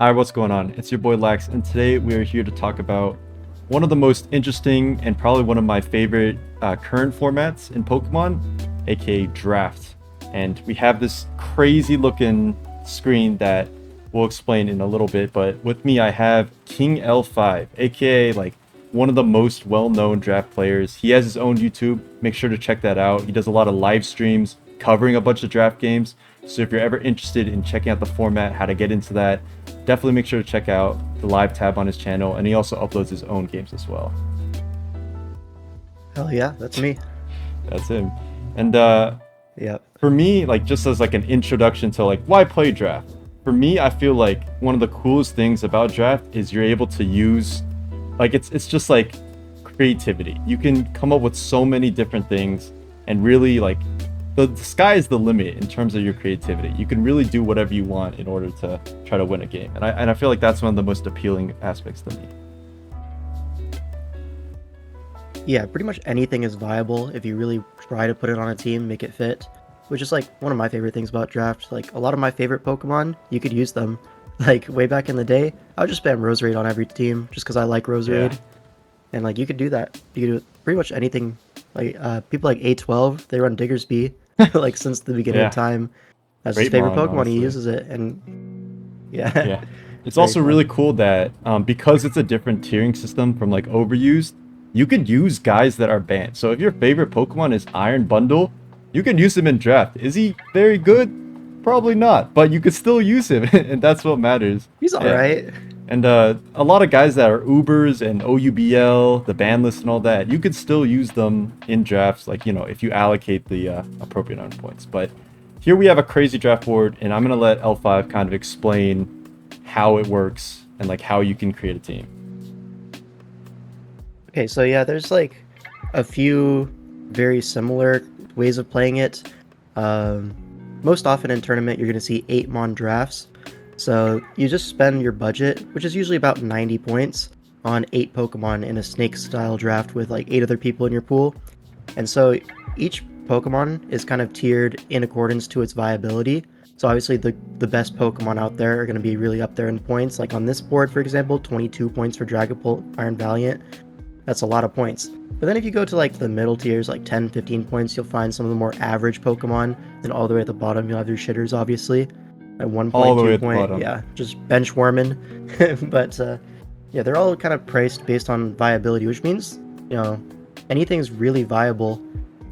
Alright, what's going on? It's your boy Lax, and today we are here to talk about one of the most interesting and probably one of my favorite current formats in Pokemon, aka Draft. And we have this crazy looking screen that we'll explain in a little bit, but with me I have King L5, aka like one of the most well-known draft players. He has his own YouTube. Make sure to check that out. He does a lot of live streams covering a bunch of draft games. So if you're ever interested in checking out the format, how to get into that, definitely make sure to check out the live tab on his channel. And he also uploads his own games as well. Hell yeah, that's me. That's him. And Yeah. for me, like just as like an introduction to like why play draft. For me, I feel like one of the coolest things about draft is you're able to use, like it's just like creativity. You can come up with so many different things, and really like the sky is the limit in terms of your creativity. You can really do whatever you want in order to try to win a game, and I feel like that's one of the most appealing aspects to me. Yeah, pretty much anything is viable if you really try to put it on a team, make it fit. Which is like one of my favorite things about draft. Like a lot of my favorite Pokemon, you could use them. Like way back in the day, I would just spam Roserade on every team just because I like Roserade. Yeah. And like you could do that. You could do pretty much anything. Like people like A12, they run Diggersby like since the beginning Yeah. of time. That's Great his favorite mon, Pokemon. honestly. He uses it, and yeah. Yeah. It's Very also fun. really cool that because it's a different tiering system from like Overused, you could use guys that are banned. So if your favorite Pokemon is Iron Bundle, you can use him in draft. Is he very good? Probably not, but you could still use him, and that's what matters. He's Yeah. alright. And a lot of guys that are Ubers and OUBL, the ban list and all that, you could still use them in drafts, like, you know, if you allocate the appropriate amount of points. But here we have a crazy draft board, and I'm going to let L5 kind of explain how it works and like how you can create a team. Okay, so yeah, there's like a few very similar ways of playing it. Most often in tournament, you're going to see 8 mon drafts. So you just spend your budget, which is usually about 90 points, on 8 Pokemon in a snake-style draft with like 8 other people in your pool. And so each Pokemon is kind of tiered in accordance to its viability. So obviously the best Pokemon out there are going to be really up there in points. Like on this board, for example, 22 points for Dragapult, Iron Valiant. That's a lot of points. But then if you go to like the middle tiers, like 10, 15 points, you'll find some of the more average Pokemon. Then all the way at the bottom, you'll have your shitters, obviously. At 1 point, All the way 2 at the point, bottom. yeah, just bench warming. But yeah, they're all kind of priced based on viability, which means, you know, anything's really viable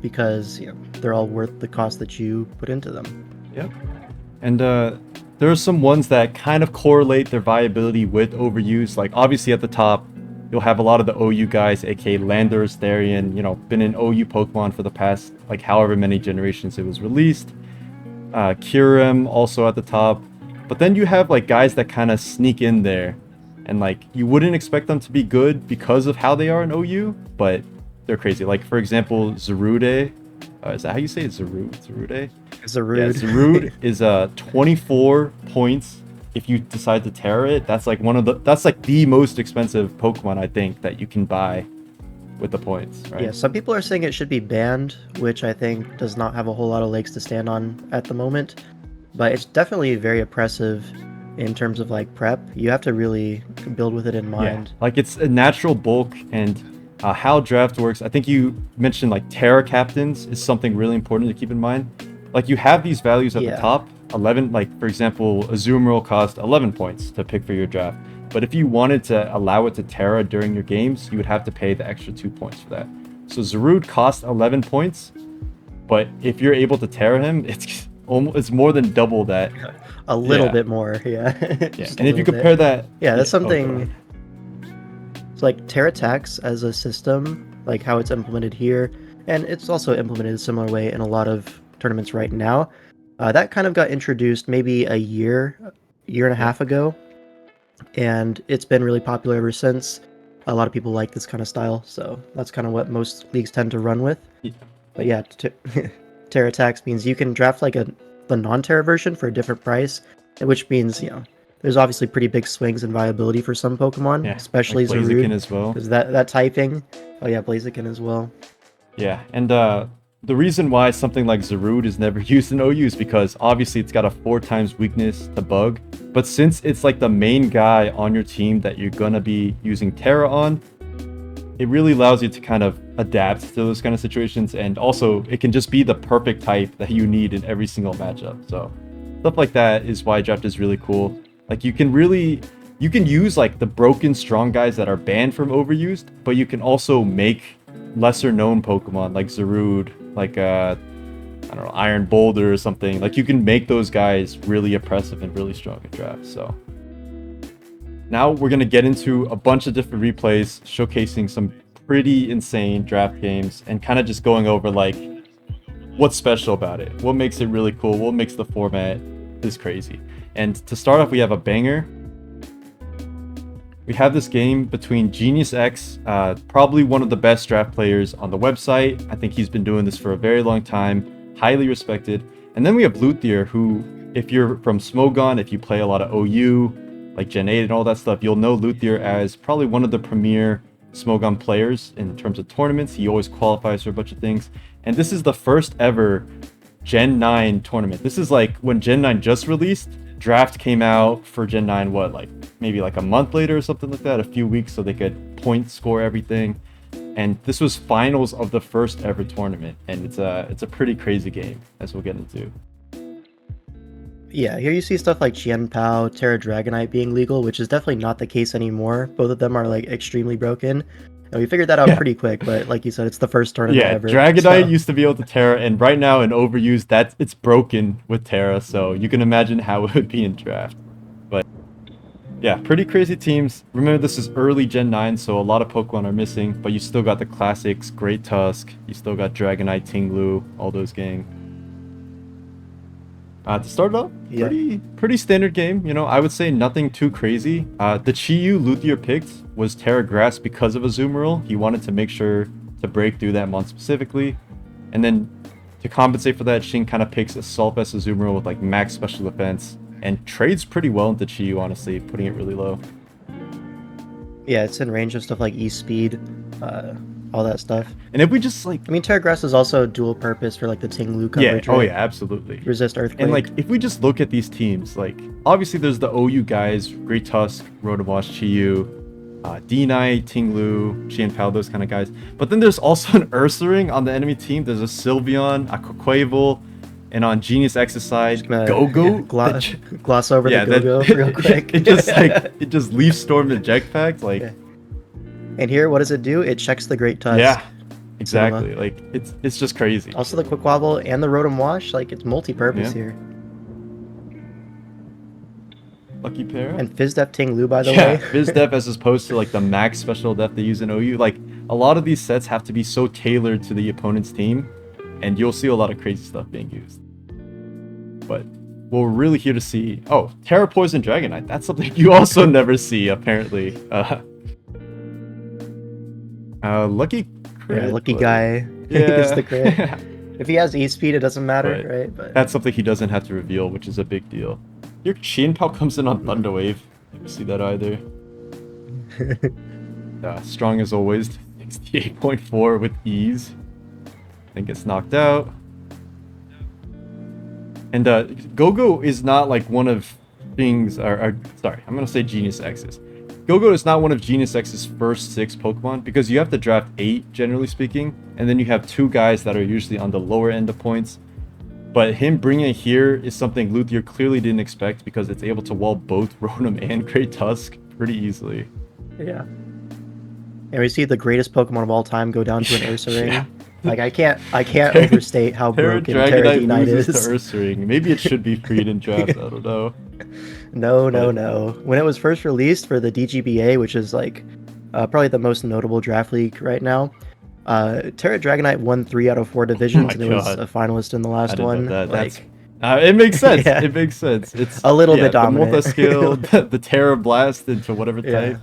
because, you know, they're all worth the cost that you put into them. Yep. And there are some ones that kind of correlate their viability with overuse. Like obviously at the top, you'll have a lot of the OU guys, aka Landorus, Therian, you know, been an OU Pokemon for the past like however many generations it was released. Kyurem also at the top. But then you have like guys that kind of sneak in there, and like you wouldn't expect them to be good because of how they are in OU, but they're crazy. Like for example, Zarude. Is that how you say it? Zarude? Zarude. Yeah, Zarude is 24 points if you decide to Terra it. That's like that's like the most expensive Pokemon I think that you can buy with the points, right? Yeah, some people are saying it should be banned, which I think does not have a whole lot of legs to stand on at the moment. But it's definitely very oppressive in terms of like prep. You have to really build with it in mind. Yeah, like it's a natural bulk, and how draft works. I think you mentioned like Terra captains is something really important to keep in mind. Like you have these values at the Yeah. top, 11. Like for example, Azumarill cost 11 points to pick for your draft. But if you wanted to allow it to Terra during your games, you would have to pay the extra 2 points for that. So Zarude costs 11 points, but if you're able to Terra him, it's more than double that. A little Yeah. bit more, yeah. Yeah. Just a And if you little compare bit. that, Yeah, that's oh, go something. ahead. So like Terra Tax as a system, like how it's implemented here, and it's also implemented a similar way in a lot of tournaments right now. That kind of got introduced maybe a year and a half ago, and it's been really popular ever since. A lot of people like this kind of style, so that's kind of what most leagues tend to run with. Yeah. But yeah, Terra Tax means you can draft like the non-Terra version for a different price, which means, you know, there's obviously pretty big swings in viability for some Pokemon, Yeah, especially like Blaziken Zarude, as well. because that typing. Oh yeah, Blaziken as well. Yeah, and the reason why something like Zarude is never used in OU is because obviously it's got a 4 times weakness to bug. But since it's like the main guy on your team that you're gonna be using Terra on, it really allows you to kind of adapt to those kind of situations, and also it can just be the perfect type that you need in every single matchup. So stuff like that is why draft is really cool. Like you can use like the broken strong guys that are banned from overused, but you can also make lesser known Pokemon like Zarude, like I don't know, Iron Boulder or something. Like you can make those guys really oppressive and really strong in draft. So now we're gonna get into a bunch of different replays showcasing some pretty insane draft games and kind of just going over like what's special about it, what makes it really cool, what makes the format this crazy. And to start off, we have a banger. We have this game between Genius X, probably one of the best draft players on the website. I think he's been doing this for a very long time, highly respected. And then we have Luthier, who, if you're from Smogon, if you play a lot of OU, like Gen 8 and all that stuff, you'll know Luthier as probably one of the premier Smogon players in terms of tournaments. He always qualifies for a bunch of things. And this is the first ever Gen 9 tournament. This is like when Gen 9 just released. Draft came out for Gen 9, what, like maybe like a month later or something like that, a few weeks, so they could point score everything. And this was finals of the first ever tournament, and it's a pretty crazy game, as we'll get into. Yeah, here you see stuff like Qianpao, Terra Dragonite being legal, which is definitely not the case anymore. Both of them are like extremely broken. And we figured that out pretty quick, but like you said, it's the first tournament ever. Dragonite used to be able to Terra, and right now in overuse, it's broken with Terra, so you can imagine how it would be in draft. But yeah, pretty crazy teams. Remember, this is early Gen 9, so a lot of Pokemon are missing, but you still got the classics, Great Tusk, you still got Dragonite, Tinglu, all those gang. To start off, pretty standard game. You know, I would say nothing too crazy. The Chi-Yu Luthier picked was Terra Grass because of Azumarill. He wanted to make sure to break through that mon specifically. And then to compensate for that, Shin kind of picks Assault Vest Azumarill with like max special defense and trades pretty well into Chi-Yu, honestly, putting it really low. Yeah, it's in range of stuff like E-Speed, all that stuff. And if we just like, I mean, Terra Grass is also dual purpose for like the Tinglu coverage. Yeah, oh yeah, absolutely. Resist Earthquake. And like, if we just look at these teams, like obviously there's the OU guys, Great Tusk, Rotowash, Chi-Yu, D-Knight, Tinglu, Qianpao, those kind of guys. But then there's also an Ursaring on the enemy team. There's a Sylveon, a Quaquaval, and on Genius X's side, Go-Go. Gloss over the Go-Go real quick. it just Leaf Storm and Jetpack, like. Yeah. And here, what does it do? It checks the Great Tusk. Yeah, exactly. Like it's just crazy. Also the Quaquaval and the Rotom Wash, like it's multi-purpose here. Lucky pair. And Fizdef Tinglu, by the way. Fizdef as opposed to like the max special def they use in OU. Like a lot of these sets have to be so tailored to the opponent's team, and you'll see a lot of crazy stuff being used. But what we're really here to see, Terra Poison Dragonite. That's something you also never see apparently. Lucky crit. Yeah, lucky guy. Gets the crit. If he has E-Speed, it doesn't matter, right? But that's something he doesn't have to reveal, which is a big deal. Your Qianpao comes in on Thunderwave. Never see that either. Strong as always. 68.4 with ease. Then gets knocked out. And Go-Go is not like one of sorry, I'm gonna say Genius X's. Go-Go is not one of Genius X's first 6 Pokemon because you have to draft 8, generally speaking, and then you have 2 guys that are usually on the lower end of points. But him bringing it here is something Luthier clearly didn't expect because it's able to wall both Rotom and Great Tusk pretty easily. Yeah. And we see the greatest Pokemon of all time go down to an Ursaring. Like I can't overstate how broken Terra D-Knight is. To Ursaring. Maybe it should be freed in draft. I don't know. No. When it was first released for the DGBA, which is like probably the most notable draft league right now, Terra Dragonite won 3 out of 4 divisions, and it was a finalist in the last one. Like, it makes sense. It makes sense. It's a little bit dominant. The multi-skill, the Terra Blast into whatever type.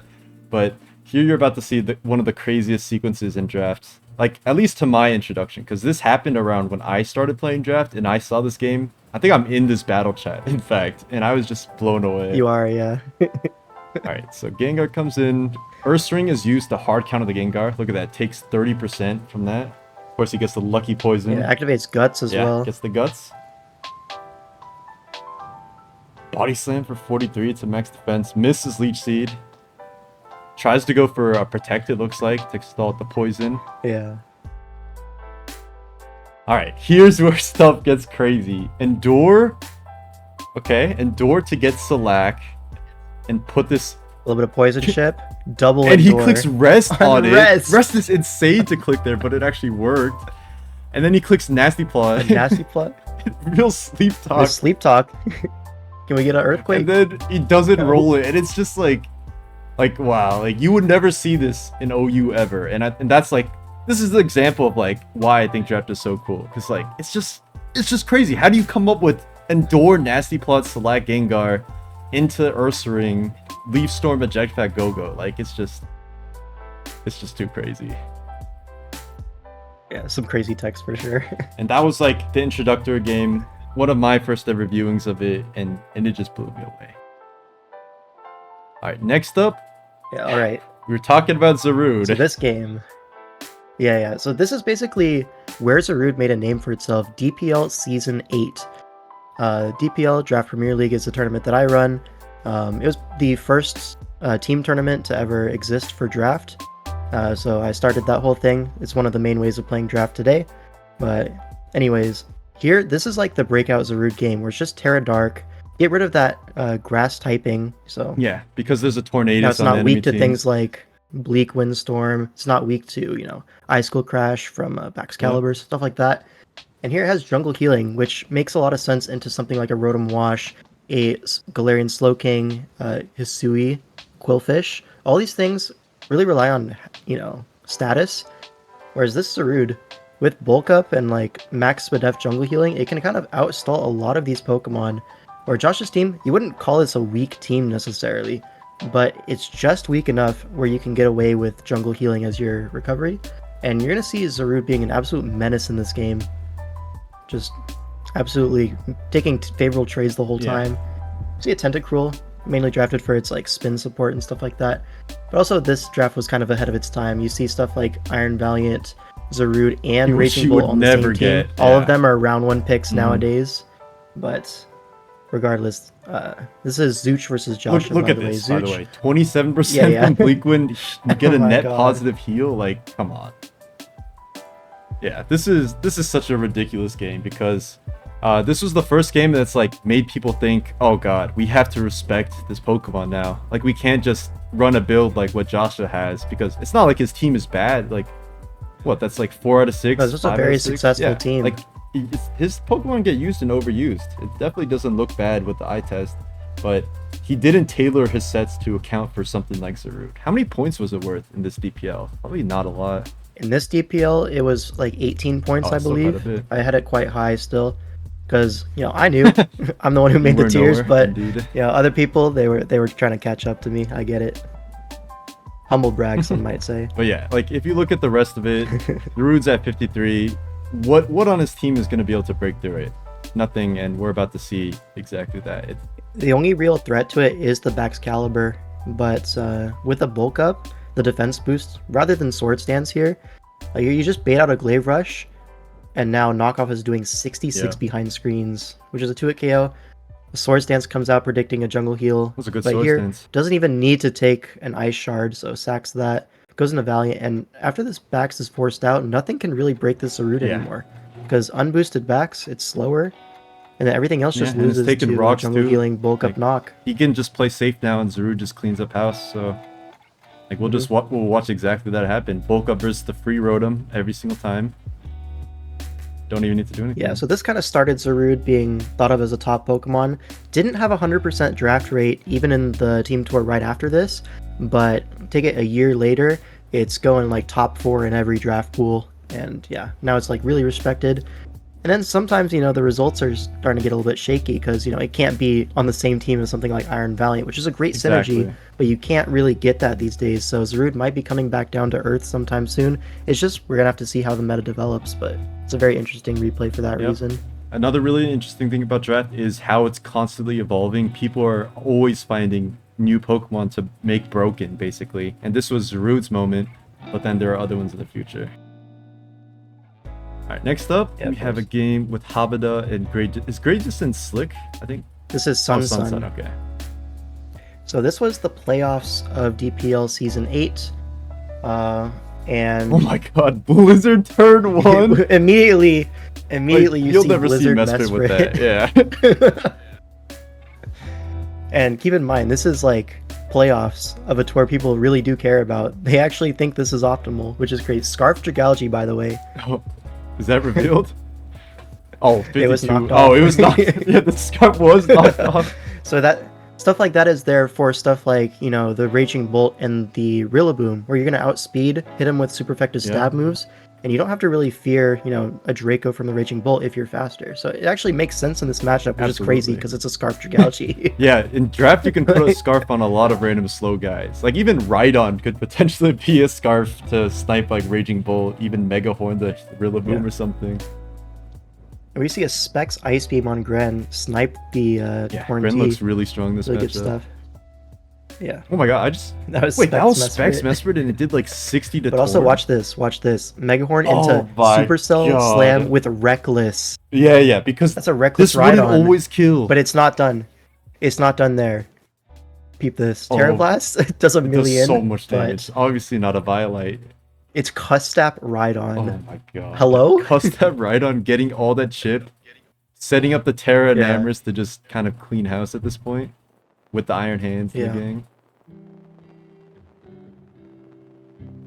But here you're about to see one of the craziest sequences in drafts. Like, at least to my introduction, because this happened around when I started playing draft, and I saw this game. I think I'm in this battle chat, in fact, and I was just blown away. You are, yeah. Alright, so Gengar comes in. Ursaring is used to hard counter the Gengar. Look at that, takes 30% from that. course, he gets the lucky poison. Yeah, it activates guts as well. Gets the guts. Body slam for 43 to max defense. Misses leech seed. Tries to go for a protect, it looks like, to stall the poison. Yeah. Alright, here's where stuff gets crazy. Endure. Okay, endure to get Selak and put this. A little bit of poison chip. Double and endure. he clicks rest on it. Rest. Rest is insane to click there, but it actually worked. And then he clicks nasty plot. Nasty plot. Real sleep talk. The sleep talk. Can we get an earthquake? And then he doesn't roll it, and it's just like wow, like you would never see this in OU ever, and that's like, this is the example of like why I think draft is so cool, because like it's just crazy. How do you come up with endure nasty plot select Gengar into Ursaring, Leaf Storm eject pack Go-Go? Like it's just too crazy. Yeah, some crazy text for sure. And that was like the introductory game, one of my first ever viewings of it, and it just blew me away. All right, next up. Yeah, all right. We were talking about Zarude. So this game. Yeah. So this is basically where Zarude made a name for itself. DPL Season 8. DPL, Draft Premier League, is a tournament that I run. It was the first team tournament to ever exist for draft. So I started that whole thing. It's one of the main ways of playing draft today. But anyways, here, this is like the breakout Zarude game where it's just Terra Dark. Get rid of that grass typing. So yeah, because there's a tornado. Now it's not weak to things like Bleak Windstorm. It's not weak to, Ice School Crash from Baxcalibur, stuff like that. And here it has Jungle Healing, which makes a lot of sense into something like a Rotom Wash, a Galarian Slowking, Hisui, Quillfish. All these things really rely on, status. Whereas this Zarude, with Bulk Up and like Max Spadef Jungle Healing, it can kind of outstall a lot of these Pokemon. Or Josh's team, you wouldn't call this a weak team necessarily, but it's just weak enough where you can get away with Jungle Healing as your recovery. And you're going to see Zarude being an absolute menace in this game. Just absolutely taking favorable trades the whole time. See a Tentacruel, mainly drafted for its like spin support and stuff like that. But also this draft was kind of ahead of its time. You see stuff like Iron Valiant, Zarude, and Raging Bull on the same team. All of them are round 1 picks nowadays. But regardless, this is Zooch versus Josh. Look at this, by the way. 27% from Bleakwind. You get a net positive heal. Like, come on. Yeah, this is such a ridiculous game because this was the first game that's like made people think, oh god, we have to respect this Pokemon now. Like, we can't just run a build like what Joshua has, because it's not like his team is bad. Like, what? That's like 4 out of 6. This was a very successful team. Like, his Pokemon get used and overused. It definitely doesn't look bad with the eye test, but he didn't tailor his sets to account for something like Zarude. How many points was it worth in this DPL? Probably not a lot. In this DPL, it was like 18 points, I believe. I had it quite high still, because I knew I'm the one who made the tiers, but other people they were trying to catch up to me. I get it. Humble brag, some might say. But yeah, like if you look at the rest of it, Zarude's at 53. What on his team is going to be able to break through it? Nothing, and we're about to see exactly that. The only real threat to it is the Baxcalibur, but with a Bulk Up, the defense boost, rather than Sword Stance here, you just bait out a Glaive Rush, and now Knockoff is doing 66 behind screens, which is a 2-hit KO. The Sword Stance comes out predicting a Jungle Heal, That's a good but Sword here Stance. Doesn't even need to take an Ice Shard, so sacks that. Goes into Valiant, and after this Bax is forced out, nothing can really break this Zarude anymore. Because unboosted Bax, it's slower, and then everything else just loses to Jungle Healing, Bulk Up, Knock. He can just play safe now, and Zarude just cleans up house, so like we'll watch exactly that happen. Bulk Up versus the free Rotom every single time. Don't even need to do anything. Yeah, so this kind of started Zarude being thought of as a top Pokemon. Didn't have a 100% draft rate even in the team tour right after this, but take it a year later, it's going like top 4 in every draft pool, and yeah, now it's like really respected. And then sometimes, the results are starting to get a little bit shaky because, it can't be on the same team as something like Iron Valiant, which is a great synergy, but you can't really get that these days. So Zarude might be coming back down to earth sometime soon. It's just, we're going to have to see how the meta develops, but it's a very interesting replay for that reason. Another really interesting thing about draft is how it's constantly evolving. People are always finding new Pokemon to make broken, basically. And this was Zarude's moment, but then there are other ones in the future. All right, next up, Yeah, we of have a course. game with Habada and Great. Is Great Distance Slick? I think. This is Oh, Sun. Okay. So this was the playoffs of DPL Season 8. And Oh my God, Blizzard turn 1. immediately Like, you you'll see never see Blizzard Mesprit with that. Mesprit. Yeah. And keep in mind, this is like playoffs of a tour people really do care about. They actually think this is optimal, which is great. Scarf Dragalge, by the way. Oh, is that revealed? Oh, 52. It was knocked Oh, off. it was knocked. Yeah, the scarf was knocked off. So that stuff like that is there for stuff like, you know, the Raging Bolt and the Rillaboom, where you're going to outspeed, hit him with super effective stab moves, and you don't have to really fear, you know, a Draco from the Raging Bolt if you're faster. So it actually makes sense in this matchup, which is crazy because it's a Scarf Dragalge. Yeah, in draft you can put a scarf on a lot of random slow guys. Like even Rhydon could potentially be a scarf to snipe like Raging Bolt, even Mega Horn the Rillaboom or something. And we see a Specs Ice Beam on Gren snipe the Torn Gren T. looks really strong this Really matchup. good stuff. Yeah. Oh my God, That was wait, that was Specs Specs Mesprit and it did like 60 to But also Torn? watch this. Megahorn into my Supercell God. Slam with Reckless. Yeah, because That's a Reckless this wouldn't Rhydon. always kill. But it's not done. It's not done there. Peep this. Terra Blast does a It million. does so much but damage. Obviously not a Violite. It's Custap Rhydon. Oh my God. Hello? Custap Rhydon getting all that chip, setting up the Terra and Yeah. Amorous to just kind of clean house at this point with the Iron Hands in Yeah. the gang.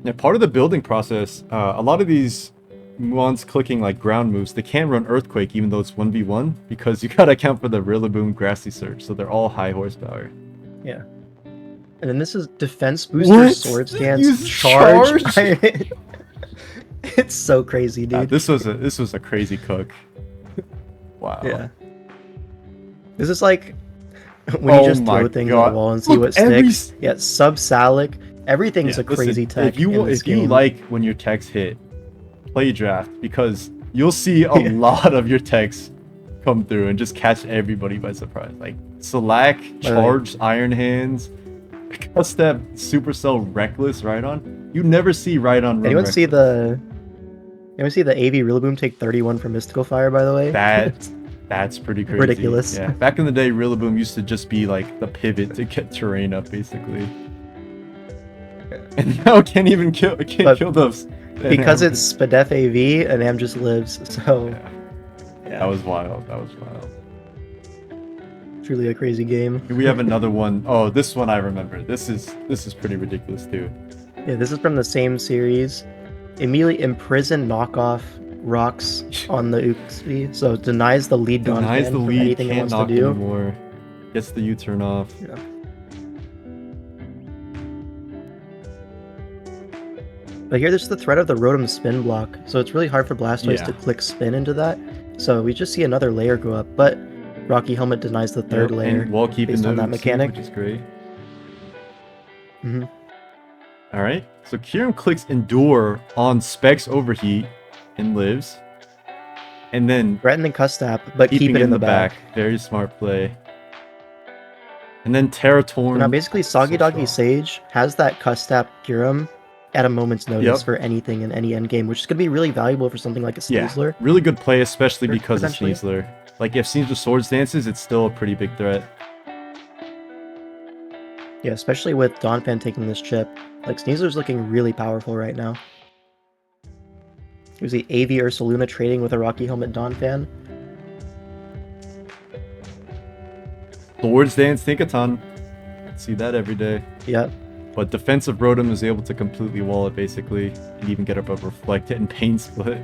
Yeah, part of the building process, a lot of these ones clicking like ground moves, they can't run Earthquake even though it's 1v1 because you gotta account for the Rillaboom, Grassy Surge, so they're all high horsepower. Yeah. And then this is Defense Booster, Sword Stance, Use Charge. It's so crazy, dude. This was a crazy cook. Wow. Yeah. This is like when you just my throw things God. on the wall and see Look, what every sticks. Yeah, Sub-Salic. Everything's a crazy listen, tech. If you in this if you game. like when your techs hit, play draft because you'll see a lot of your techs come through and just catch everybody by surprise. Like Slack, Charge, Iron Hands, Custap, Supercell, Reckless, Rhydon. You never see Rhydon run. Anyone see the AV Rillaboom take 31 from Mystical Fire, by the way? That's pretty crazy. Ridiculous. Yeah. Back in the day, Rillaboom used to just be like the pivot to get terrain up, basically. And now it can't even kill those. Because it's Spadef AV and Am just lives, so yeah. That was wild. Truly a crazy game. We have another one. Oh, this one I remember. This is pretty ridiculous too. Yeah, this is from the same series. Immediately imprison knockoff rocks on the Uxie, so denies the lead Denies the lead, anything it can't wants to knock do. anymore. Gets the U-turn off. Yeah. But here there's the threat of the Rotom spin block, so it's really hard for Blastoise to click spin into that. So we just see another layer go up, but Rocky Helmet denies the third layer and while keeping based on that Uxie, mechanic. which is great. Mm-hmm. All right, so Kyurem clicks Endure on Specs Overheat and lives. And then Threatening Custap, but keep it in the back. Very smart play. And then Terratorn. So now basically Soggy Doggy Sage has that Custap Kyurem at a moment's notice for anything in any endgame, which is going to be really valuable for something like a Sneasler. Yeah, really good play, especially because of potentially. Sneasler. Like, if Sneasler Swords dances, it's still a pretty big threat. Yeah, especially with Donphan taking this chip. Like, Sneasler's looking really powerful right now. Here's the AV Ursaluna trading with a Rocky Helmet Donphan. Swords dance, Tinkaton. See that every day. Yep. But defensive Rotom is able to completely wall it, basically, and even get up a Reflect and Pain Split.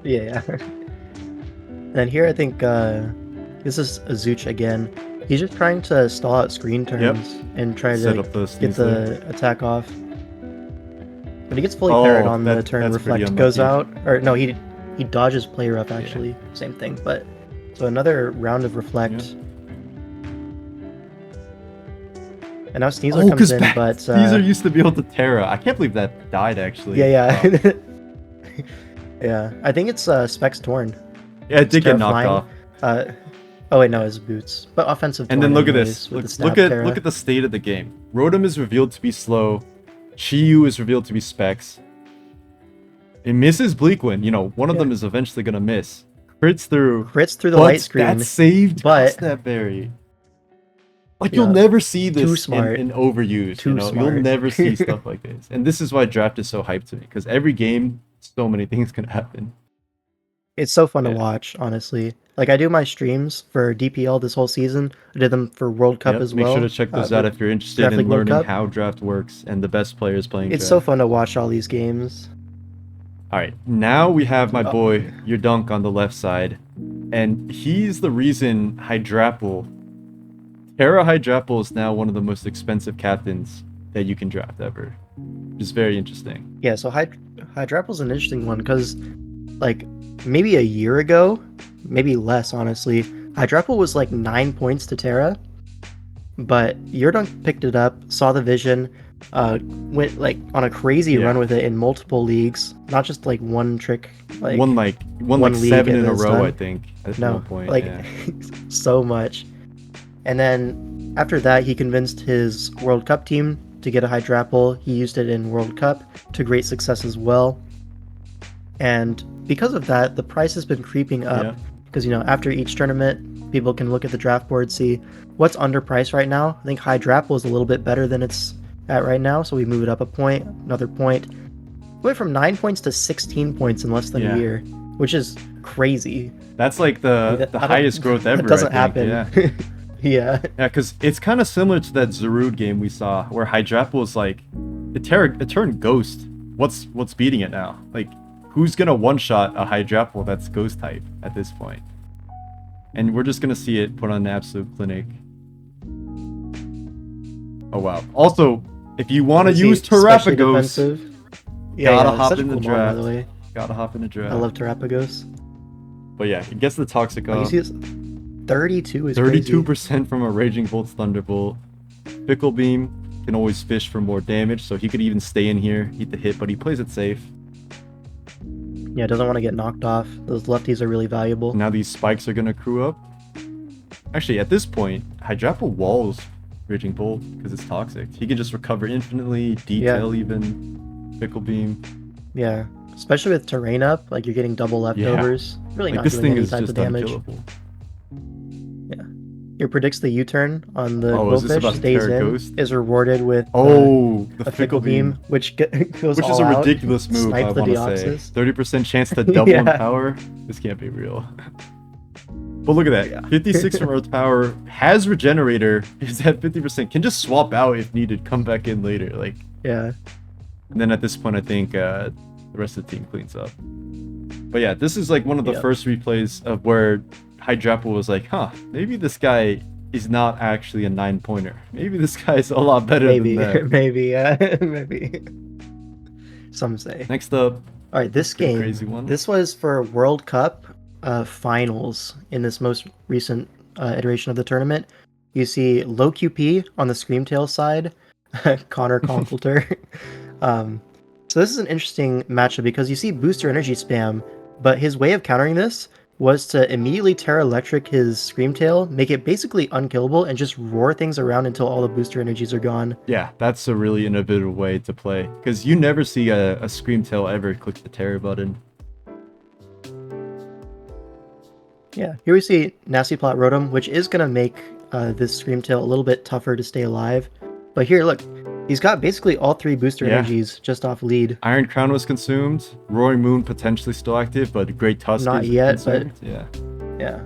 Yeah. And here I think this is Azuch again. He's just trying to stall out screen turns and try Set to up the get the attack off. But he gets fully parried on the turn Reflect goes out. Or no, he dodges Play Rough actually. Same thing. But so another round of Reflect. And now Sneasler comes in, but Sneasler used to be able to Terra. I can't believe that died actually. Yeah. Wow. Yeah. I think it's Specs Torn. Yeah, it did get knocked off. Oh wait, no, it's Boots. But offensive. And then look at this. With Look at the state of the game. Rotom is revealed to be slow. Chi-Yu is revealed to be Specs. It misses Bleakwind. You know, one of Yeah. them is eventually gonna miss. Crits through, Crits through the but light screen, that saved but that berry. Like you'll yeah, never see too this smart, in overuse, you too know? You'll smart. never see stuff like this. And this is why draft is so hyped to me, because every game, so many things can happen. It's so fun to Yeah. watch, honestly. Like I do my streams for DPL this whole season. I did them for World Cup Yep. as Make sure well. to check those For out if you're interested Draft in League World learning Cup. how draft works and the best players playing It's so draft. fun to watch all these games. All right, now we have my Oh, boy, your dunk on the left side. And he's the reason Hydrapple, Terra Hydrapple is now one of the most expensive captains that you can draft ever. Which is very interesting. yeah, so Hydrapple's an interesting one because, like, maybe a year ago, maybe less, honestly, Hydrapple was like 9 points to Terra, but Yurdunk picked it up, saw the vision, went like on a crazy Yeah. run with it in multiple leagues, not just like one trick, like Won like one league 7 and in a it's row, done. I think, at No, one point. like Yeah. so much. And then after that, he convinced his World Cup team to get a Hydrapple. He used it in World Cup to great success as well. And because of that, the price has been creeping up. Yeah. Because, you know, after each tournament, people can look at the draft board, see what's underpriced right now. I think Hydrapple is a little bit better than it's at right now, so we move it up a point, another point. Went from 9 points to 16 points in less than Yeah. a year, which is crazy. That's like the I don't- highest growth ever. That doesn't I think. happen. Yeah. Yeah. Yeah, because it's kind of similar to that Zarude game we saw, where Hydrapple is like, it turned ghost. What's beating it now? Like, who's gonna one-shot a Hydrapple that's ghost type at this point? And we're just gonna see it put on an absolute clinic. Oh wow. Also, if you want to use Especially Terrapagos, defensive. gotta it's hop such a in the cool mod, by the draft. way. Gotta hop in the draft. I love Terrapagos. But yeah, it gets the toxic Like, you off. see this? 32 is 32% from a Raging Bolt's Thunderbolt. Fickle Beam can always fish for more damage, so he could even stay in here, eat the hit, but he plays it safe. crazy. Yeah, doesn't want to get knocked off. Those lefties are really valuable. Now these spikes are gonna crew up. Actually, at this point, Hydrapple walls Raging Bolt because it's toxic. He can just recover infinitely, detail even, Fickle Beam. Yeah, especially with terrain up, like you're getting double leftovers. Really Like not this doing thing any is type just of damage. unkillable. Your predicts the U-turn on the Oh, is this Glowfish, about to stays Terra in, Ghost? is rewarded with Oh, the a Fickle Beam, which goes which all is a out, ridiculous move, I snipes the want to say. Deoxys. 30% chance to double in Yeah. power? This can't be real. But look at that. Yeah. 56 from Earth Power, has Regenerator, is at 50%, can just swap out if needed, come back in later. Like, Yeah. and then at this point, I think the rest of the team cleans up. But yeah, this is like one of the Yep. first replays of where Hydrapple was like, huh, maybe this guy is not actually a 9-pointer. Maybe this guy's a lot better Maybe, than that. maybe, yeah, maybe. Some say. Next up, All right, this pretty game. crazy one. This was for World Cup finals in this most recent iteration of the tournament. You see low QP on the Screamtail side, Connor Conculter. So this is an interesting matchup because you see booster energy spam, but his way of countering this was to immediately Terra Electric his Screamtail, make it basically unkillable, and just roar things around until all the booster energies are gone. Yeah, that's a really innovative way to play. Because you never see a Screamtail ever click the Terror button. Yeah, here we see Nasty Plot Rotom, which is going to make this Screamtail a little bit tougher to stay alive. But here, look, he's got basically all three booster Yeah. energies just off lead. Iron Crown was consumed. Roaring Moon potentially still active, but Great Tusk Not is yet, but- consumed. Yeah. Yeah.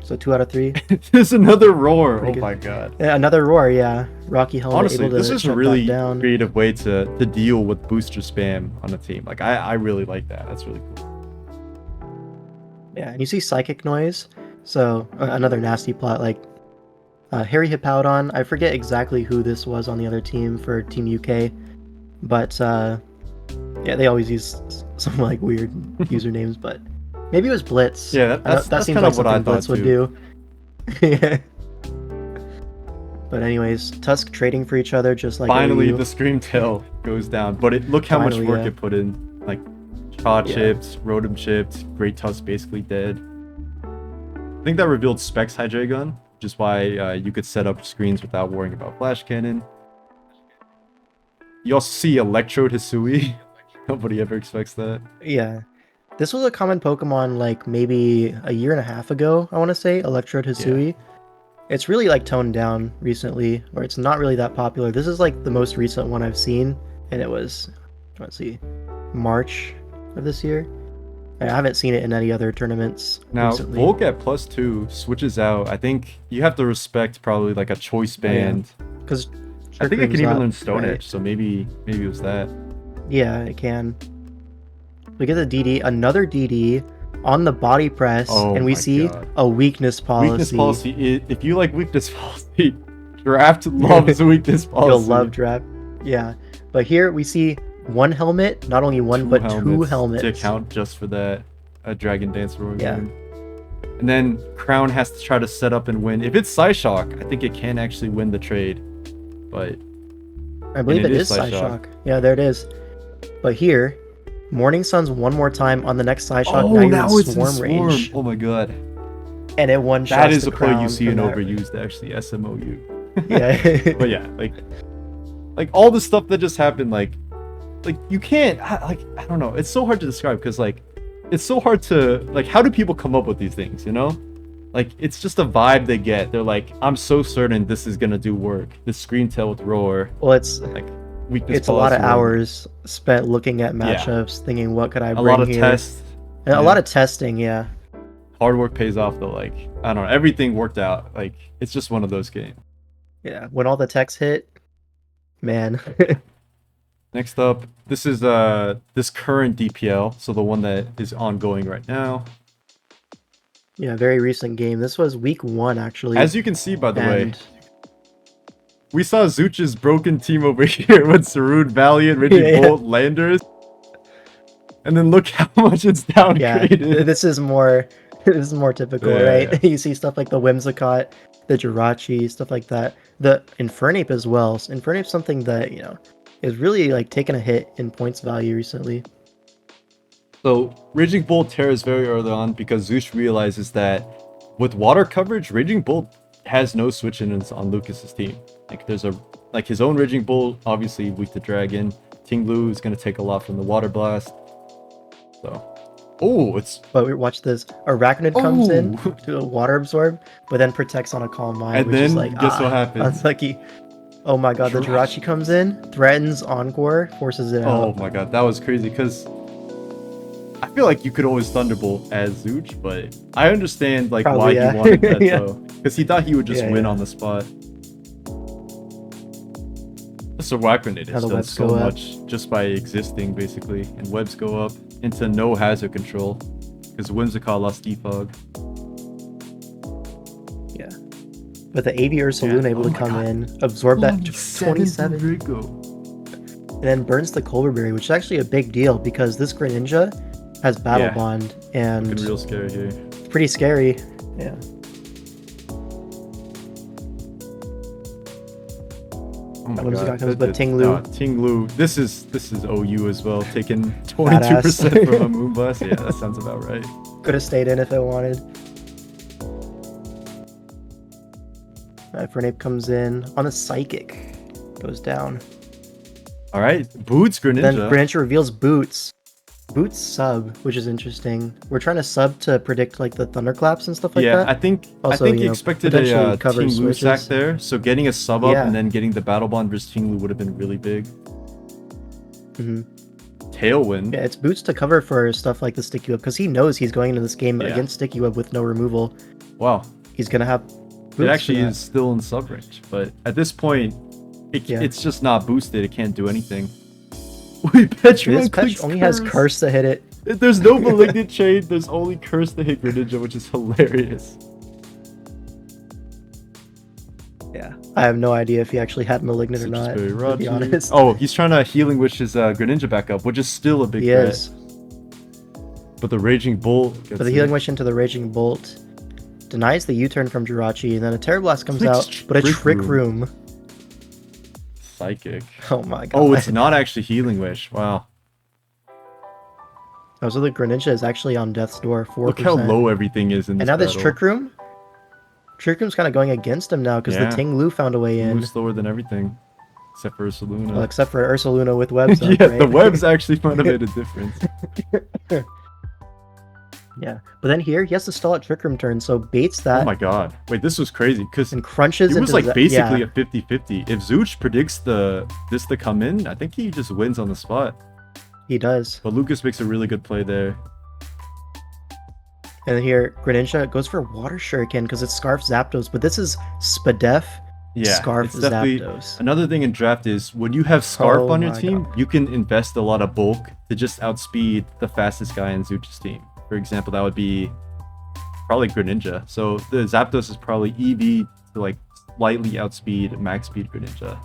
So 2 out of 3. There's another roar. Pretty Oh good. my god. Yeah, another roar, yeah. Rocky Helmet Honestly, able to this is a shut really that down. creative way to deal with booster spam on a team. Like I really like that. That's really cool. Yeah, and you see Psychic Noise. So another Nasty Plot, like Harry Hippowdon. I forget exactly who this was on the other team for Team UK, but yeah, they always use some like weird usernames, but maybe it was Blitz. Yeah, that's that seems kind like of what I something Blitz thought would too. do. Yeah. But anyways, Tusk trading for each other just like Finally, OU. the Screamtail goes down, but look how much Finally, work yeah. it put in. Like Chaw Yeah. chipped, Rotom chipped, Great Tusk basically dead. I think that revealed Specs Hydreigon, which is why you could set up screens without worrying about Flash Cannon. You also see Electrode Hisui. Nobody ever expects that. Yeah. This was a common Pokemon like maybe a year and a half ago, I want to say, Electrode Yeah. Hisui. It's really like toned down recently, or it's not really that popular. This is like the most recent one I've seen, and it was, let's see, March of this year. And I haven't seen it in any other tournaments Now, recently. Volk at +2 switches out. I think you have to respect probably like a choice Oh, yeah. band. Because I think it can Room's even up, learn Stone right? Edge, so maybe it was that. Yeah, it can. We get the DD, another DD on the body press, Oh and we my see god. a weakness Weakness policy. policy. If you like weakness policy, Draft loves weakness You'll policy. love draft. Yeah. But here we see one helmet, not only one, but two helmets. To account just for that. A Dragon Dance Roaring Yeah. Wind. And then Crown has to try to set up and win. If it's Psyshock, I think it can actually win the trade. But I believe it it is is Psyshock. Psyshock. Yeah, there it is. But here, Morning Sun's one more time on the next Psyshock. oh, now now you're in it's swarm in range. Oh my god. And it one shot. That is a play you see in overused, actually. SMOU. Yeah. But yeah, like all the stuff that just happened, like you can't, I don't know. It's so hard to describe because like it's so hard to like. How do people come up with these things? You know, like it's just a vibe they get. They're like, I'm so certain this is gonna do work. This screen tail with roar. Well, it's Like weakness. it's a lot of policy, hours spent looking at Yeah. matchups, thinking what could I a bring lot of here. tests. And yeah. a lot of testing. Yeah. Hard work pays off though. Like I don't know, everything worked out. Like it's just one of those games. Yeah. When all the techs hit, man. Next up, this is this current DPL, so the one that is ongoing right now. Yeah, very recent game. This was week 1 actually. As you can see, by the way, and we saw Zuch's broken team over here with Zarude, Valiant, Raging Yeah. Bolt, Landers. And then look how much it's yeah, downgraded. this is more typical, Yeah, right? yeah. You see stuff like the Whimsicott, the Jirachi, stuff like that. The Infernape as well. So Infernape's something that, you know, is really like taking a hit in points value recently. So Raging Bolt tears very early on because Zuch realizes that with water coverage, Raging Bolt has no switch ins on Lucas's team. Like there's a like his own Raging Bolt, obviously weak to Dragon. Tinglu is gonna take a lot from the Water Blast. So, oh, it's But we watch this. Arachnid comes in Oh. to a water absorb, but then protects on a Calm Mind, And which is then, like, guess what happens? unlucky. Oh my god, the Jirachi. Jirachi comes in, threatens Encore, forces it oh out. my god, that was crazy because I feel like you could always Thunderbolt as Zuch, but I understand like Probably, why yeah. he wanted that Yeah. though, because he thought he would just Yeah, win yeah. on the spot. So Wacronid How has the done webs so go up. much just by existing basically, and webs go up into no hazard control because Whimsicott lost defog. Yeah. But the Aviator Saloon Yeah. able Oh to my come God. in, absorb that 27 27, Draco. and then burns the Colberberry, which is actually a big deal because this Greninja has Battle Yeah. Bond, and Looking real scary here. it's pretty scary. Yeah. Oh my Whimsicott god. comes, but Tinglu. Tinglu. This is OU as well, taking 22% from a Moonblast. Yeah, that sounds about right. Could have stayed in if it wanted. Fernape comes in on a Psychic, goes down. All right, Boots Greninja. Then Greninja reveals Boots. Boots sub, which is interesting. We're trying to sub to predict like the thunderclaps and stuff like yeah, that. I think Also, he you know, expected a potentially cover Tinglu sack switches. there, so getting a sub up Yeah. and then getting the Battle Bond versus Tinglu would have been really big. hmm Tailwind. Yeah, it's Boots to cover for stuff like the Sticky Web because he knows he's going into this game Yeah. against Sticky Web with no removal. Wow, He's gonna have Boots it actually for that. is still in sub range, but at this point, Yeah. it's just not boosted. It can't do anything. Wait, Petron This patch clicks only has curse. Curse to hit it. There's no Malignant Chain, there's only Curse to hit Greninja, which is hilarious. Yeah, I have no idea if he actually had Malignant or Which is not, very to be Raji. honest. Oh, he's trying to Healing Wish his Greninja back up, which is still a big He threat. is. But the Raging Bolt gets But the it. Healing Wish into the Raging Bolt denies the U-turn from Jirachi, and then a Terror Blast comes Clicks out, but a Trick Trick Room. Room. Psychic. Oh my god. Oh, it's not actually Healing Wish. Wow. Oh, so the Greninja is actually on Death's Door, 4%. Look how low everything is in this And now this battle. Trick Room? Trick Room's kind of going against him now because Yeah. the Ting Lu found a way in. Moves slower than everything. except for Ursaluna. Well, except for Ursaluna with webs up, Yeah, right? the webs actually might have made a difference. Yeah, but then here he has to stall at Trick Room turn, so baits Oh that my god. Wait, this was crazy because and crunches it was into like the basically yeah. a 50-50. If Zooch predicts this to come in, I think he just wins on the spot. He does. But Lucas makes a really good play there. And then here Greninja goes for Water Shuriken because it's Scarf Zapdos, but this is Spadef Yeah, Scarf it's definitely Zapdos. another thing in draft is when you have Scarf Oh on your my team, God. you can invest a lot of bulk to just outspeed the fastest guy in Zooch's team. For example, that would be probably Greninja. So the Zapdos is probably EV to like slightly outspeed max speed Greninja.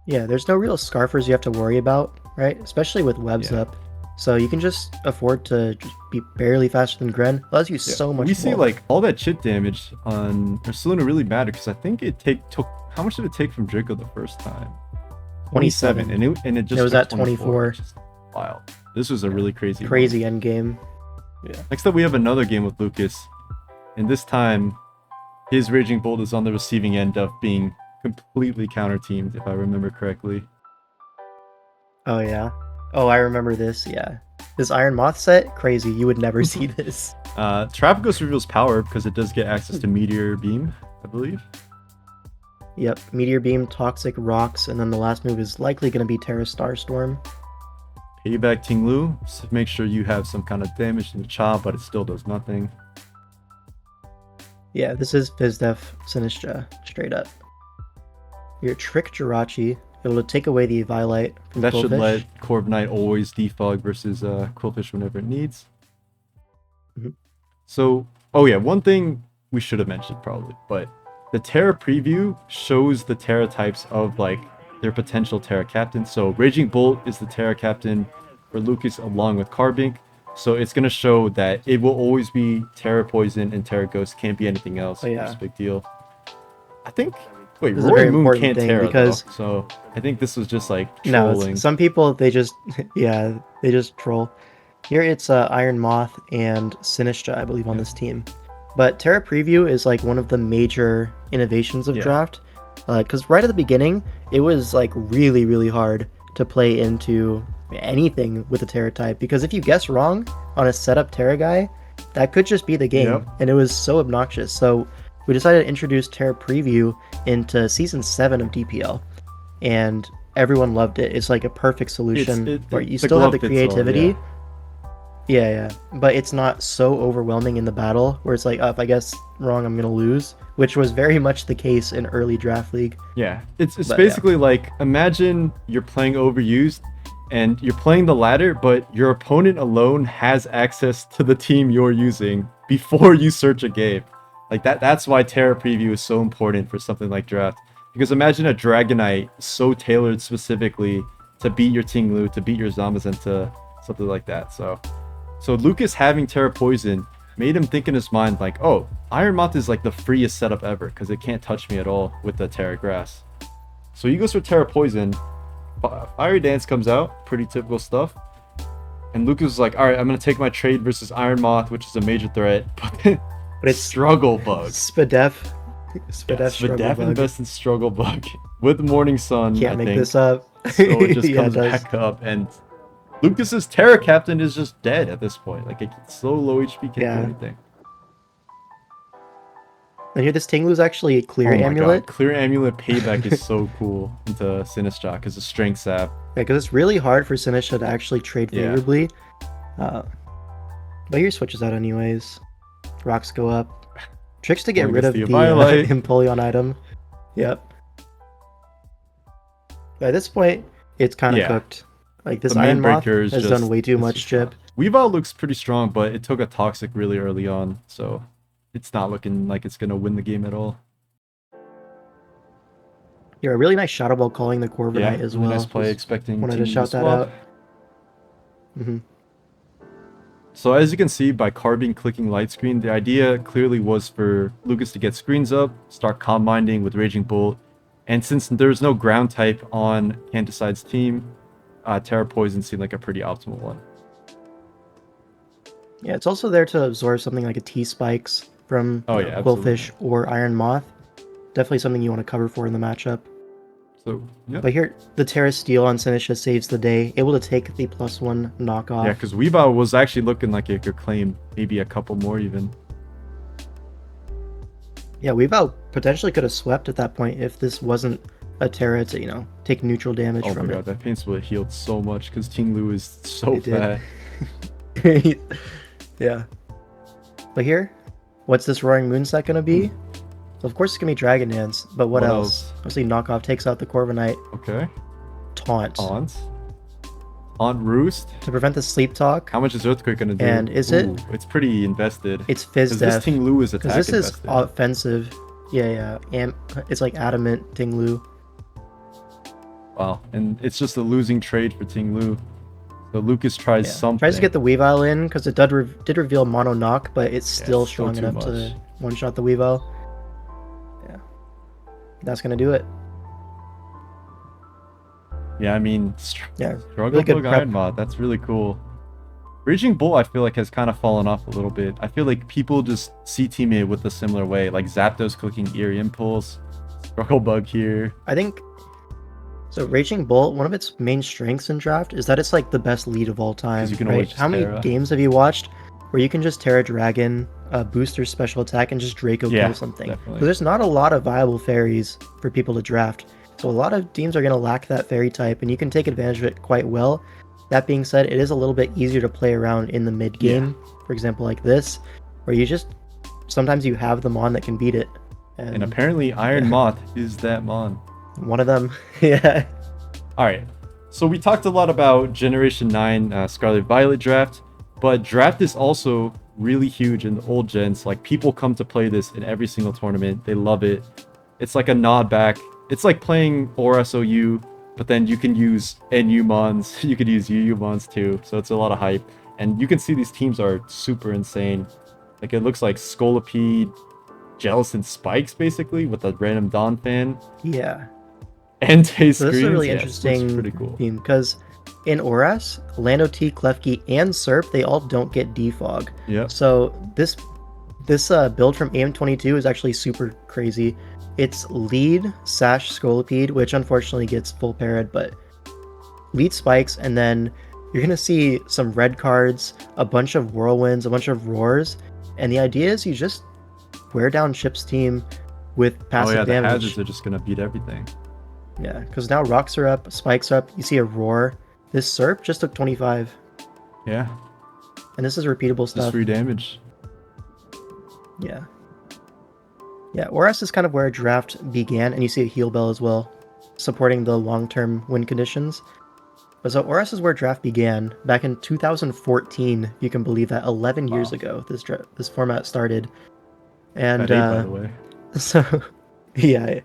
Yeah, there's no real Scarfers you have to worry about, right? Especially with webs Yeah. up. So you can just afford to just be barely faster than Gren. Allows you so much We see bulk. like all that chip damage on Ursaluna really mattered because I think it took how much did it take from Draco the first time? 27. and it just It was took at 24. which is wild. This was a really crazy Crazy end game. Yeah. Next up, we have another game with Lucas, and this time, his Raging Bolt is on the receiving end of being completely counter-teamed, if I remember correctly. Oh yeah. Oh, I remember this. Yeah. This Iron Moth set, crazy. You would never see this. Trapagos reveals power because it does get access to Meteor Beam, I believe. Yep. Meteor Beam, Toxic Rocks, and then the last move is likely going to be Terra Starstorm. Payback Tinglu, so make sure you have some kind of damage in the chop, but it still does nothing. Yeah, this is Fizdef Sinistra, straight up. Your Trick Jirachi, able to take away the Eviolite from That should Quillfish. let Corviknight always defog versus Quillfish whenever it needs. Mhm. So, oh yeah, one thing we should have mentioned probably, but the Terra preview shows the Terra types of like their potential Terra captain. So Raging Bolt is the Terra captain for Lucas along with Carbink. So it's gonna show that it will always be Terra Poison and Terra Ghost, can't be anything else. Oh, yeah. Which is a big deal. I think wait, This is a Roaring very Moon important can't thing Terra because- though, so I think this was just like No, trolling. some people, they just, yeah, they just troll. Here it's Iron Moth and Sinistra, I believe, on this team. But Terra Preview is like one of the major innovations of Yeah. draft. Because right at the beginning, it was like really, really hard to play into anything with a Terra type. Because if you guess wrong on a setup Terra guy, that could just be the game. Yep. And it was so obnoxious. So we decided to introduce Terra Preview into Season 7 of DPL. And everyone loved it. It's like a perfect solution where you the still have the glove fits all, creativity. Yeah, but it's not so overwhelming in the battle where it's like, oh, if I guess wrong, I'm gonna lose, which was very much the case in early draft league. Yeah, it's But, basically like imagine you're playing Overused and you're playing the ladder, but your opponent alone has access to the team you're using before you search a game. Like that's why Terra Preview is so important for something like draft. Because imagine a Dragonite so tailored specifically to beat your Tinglu, to beat your Zamazenta, something like that. So Lucas having Terra Poison made him think in his mind like, oh, Iron Moth is like the freest setup ever because it can't touch me at all with the Terra Grass. So he goes for Terra Poison. Fiery Dance comes out, pretty typical stuff. And Lucas is like, all right, I'm going to take my trade versus Iron Moth, which is a major threat. But it's Struggle Bug. Spadef. Spadef invests in Struggle Bug with Morning Sun, Can't I make think. this up. So it just Yeah, it comes does. back up, and Lucas's Terra Captain is just dead at this point. Like, it's so low HP, can't Yeah. do anything. And here, this Tinglu's actually a Clear Oh my Amulet. god, Clear Amulet payback is so cool into Sinistra because it's Strength Sap. Yeah, because it's really hard for Sinistra to actually trade Yeah. favorably. But here switches out anyways. Rocks go up. Tricks to get Only rid gets of the the Eviolite. Empoleon item. Yep. By this point, it's kind of Yeah. cooked. Like, this The main Iron Moth breaker is has just done way too it's much just chip. not. Weavile looks pretty strong, but it took a Toxic really early on, so it's not looking like it's gonna win the game at all. Yeah, a really nice Shadow Ball calling the Corviknight Yeah, as really well. nice play, Just expecting wanted team to shout that swap. out. hmm So as you can see by Carbine clicking light screen, the idea clearly was for Lucas to get screens up, start calm minding with Raging Bolt, and since there's no ground type on Candicide's team, Terra Poison seemed like a pretty optimal one. Yeah, it's also there to absorb something like a T-Spikes from Oh, you know, yeah, Quillfish or Iron Moth. Definitely something you want to cover for in the matchup. So, yeah. But here, the Terra Steel on Sinisha saves the day, able to take the +1 knockoff. Yeah, because Weavile was actually looking like it could claim maybe a couple more even. Yeah, Weavile potentially could have swept at that point if this wasn't a Terra to, you know, take neutral damage Oh from my it. god, that pain split healed so much because Ting Lu is so It did. bad. Yeah. But here, what's this Roaring Moonset gonna be? So of course it's gonna be Dragon Dance, but what else? Obviously knockoff takes out the Corviknight. Okay. Taunt. Taunt Roost. To prevent the sleep talk. How much is Earthquake gonna do? And is it? It's pretty invested. It's Fizz Def. This Ting Lu is attack Because this invested. is offensive. Yeah. It's like Adamant Ting Lu. Wow, and it's just a losing trade for Ting Lu. So Lucas tries something. Tries to get the Weavile in because it did reveal Mono Knock, but it's still strong enough much. to one-shot the Weavile. Yeah. That's gonna do it. Yeah, I mean, Yeah, Struggle really good Bug prep. Iron Mod, that's really cool. Raging Bull, I feel like, has kind of fallen off a little bit. I feel like people just see teammate with a similar way, like Zapdos clicking Eerie Impulse, Struggle Bug here. I think so. Raging Bolt, one of its main strengths in draft is that it's like the best lead of all time. You can right? always just How many Terra. games have you watched where you can just Terra Dragon, boost your special attack, and just Draco Yeah, kill something? definitely. So there's not a lot of viable fairies for people to draft. So a lot of teams are going to lack that fairy type, and you can take advantage of it quite well. That being said, it is a little bit easier to play around in the mid game. For example, like this, where you just sometimes you have the mon that can beat it. And apparently Iron Moth is that mon. One of them, yeah. Alright, so we talked a lot about Generation 9 Scarlet Violet draft, but draft is also really huge in the old gens. Like, people come to play this in every single tournament. They love it. It's like a nod back. It's like playing ORS OU, but then you can use NU mons. You could use UU mons too, so it's a lot of hype. And you can see these teams are super insane. Like, it looks like Scolipede, Jellicent Spikes, basically, with a random Dawn fan. Yeah. And Taste So this is a Screens. really Yeah, interesting pretty cool. theme because in ORAS, Lando T, Klefki, and Serp, they all don't get defog. Yep. So this build from AM22 is actually super crazy. It's lead Sash Scolipede, which unfortunately gets full parried, but lead spikes, and then you're gonna see some red cards, a bunch of whirlwinds, a bunch of roars, and the idea is you just wear down Chip's team with passive the damage. hazards are just gonna beat everything. Yeah, because now rocks are up, spikes are up, you see a roar. This Serp just took 25. Yeah, And this is repeatable just stuff. free damage. Yeah. Yeah, ORAS is kind of where draft began, and you see a heal bell as well, supporting the long-term win conditions. But so ORAS is where draft began back in 2014, if you can believe that. 11 years ago, this format started. And At 8, by the way. so, yeah,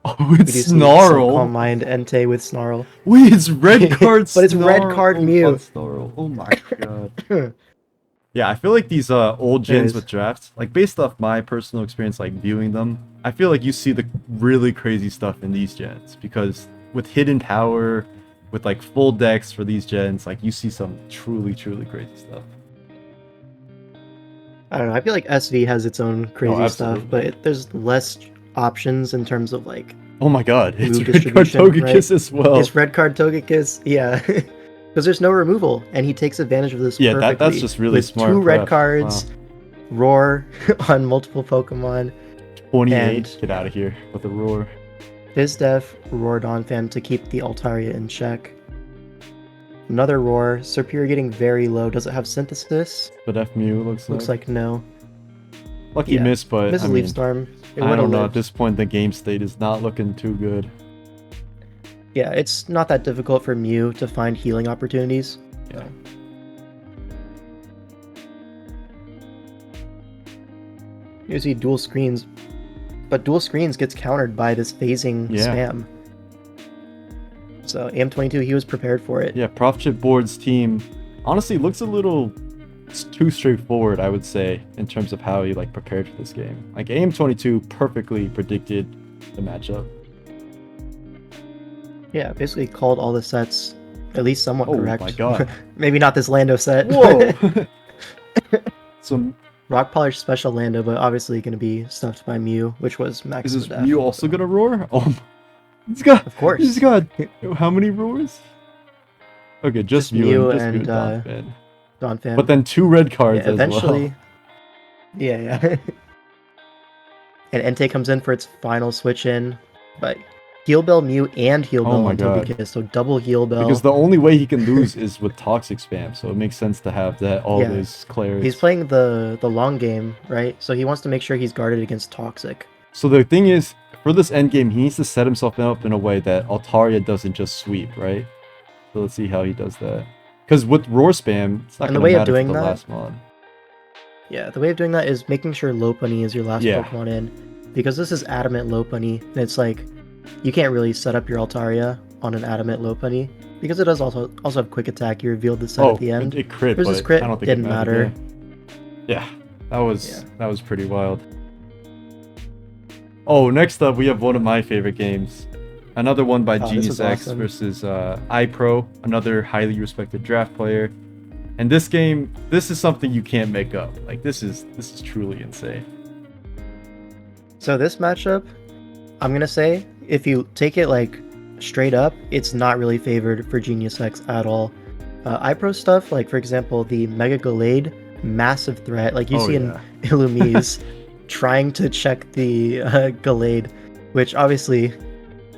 Oh, we do it's see some Snarl. Calm Mind Entei with Snarl. Wait, it's red card. But it's red card Oh, Mew. Snarl. Oh my god. Yeah, I feel like these old gens with drafts, like based off my personal experience, like viewing them, I feel like you see the really crazy stuff in these gens because with hidden power, with like full decks for these gens, like you see some truly crazy stuff. I don't know. I feel like SV has its own crazy stuff, absolutely. but there's less options in terms of like Oh my god, it's move red card distribution, Togekiss right? as well. It's red card Togekiss, yeah, because there's no removal, and he takes advantage of this. Yeah, perfectly that's just really with smart. 2 red prep. cards, Wow. roar on multiple Pokemon, 28. and- Get out of here with a roar. Fizz Def, Roar Donphan to keep the Altaria in check. Another roar. Serperior getting very low. Does it have synthesis? But F Mew looks Looks like no. lucky yeah. miss, but This I is mean, Leaf Storm. It I would've don't know. At lived. this point, the game state is not looking too good. Yeah, it's not that difficult for Mew to find healing opportunities. Yeah. You see dual screens, but dual screens gets countered by this phasing Yeah. spam. So AM22, he was prepared for it. Yeah, Prof Chip Board's team honestly looks a little too straightforward, I would say, in terms of how he like prepared for this game. Like AM22 perfectly predicted the matchup. Yeah, basically called all the sets at least somewhat Oh correct. my god. Maybe not this Lando set. Whoa! So Rock Polish Special Lando, but obviously going to be stuffed by Mew, which was is maximum this def. Mew also gonna roar? Oh, Of course. He's got how many roars? Okay, just Mew and Donphan. Donphan. But then 2 red cards yeah, as eventually, well. yeah. And Entei comes in for its final switch in, but Heal Bell Mew and Heal Oh Bell my on god. Togekiss, so double Heal Bell. Because the only way he can lose is with Toxic Spam, so it makes sense to have that all Yeah. those Clairs. He's playing the long game, right? So he wants to make sure he's guarded against Toxic. So the thing is, for this end game, he needs to set himself up in a way that Altaria doesn't just sweep, right? So let's see how he does that. Because with Roar Spam, it's not And the going to way of matter for doing the that- last mon. Yeah, the way of doing that is making sure Lopunny is your last Yeah. Pokemon in. Because this is Adamant Lopunny, and it's like, you can't really set up your Altaria on an Adamant Lopunny. Because it does also have Quick Attack, you revealed the set at the end. It crit, Versus but crit, I don't think didn't it mattered. matter. Yeah, that was pretty wild. Oh, next up we have one of my favorite games. Another one by this Genius is X awesome. versus iPro, another highly respected draft player. And this game, this is something you can't make up. Like this is truly insane. So this matchup, I'm gonna say, if you take it like straight up, it's not really favored for Genius X at all. iPro stuff, like for example, the Mega Gallade, massive threat. Like you see in Illumise trying to check the Gallade, which obviously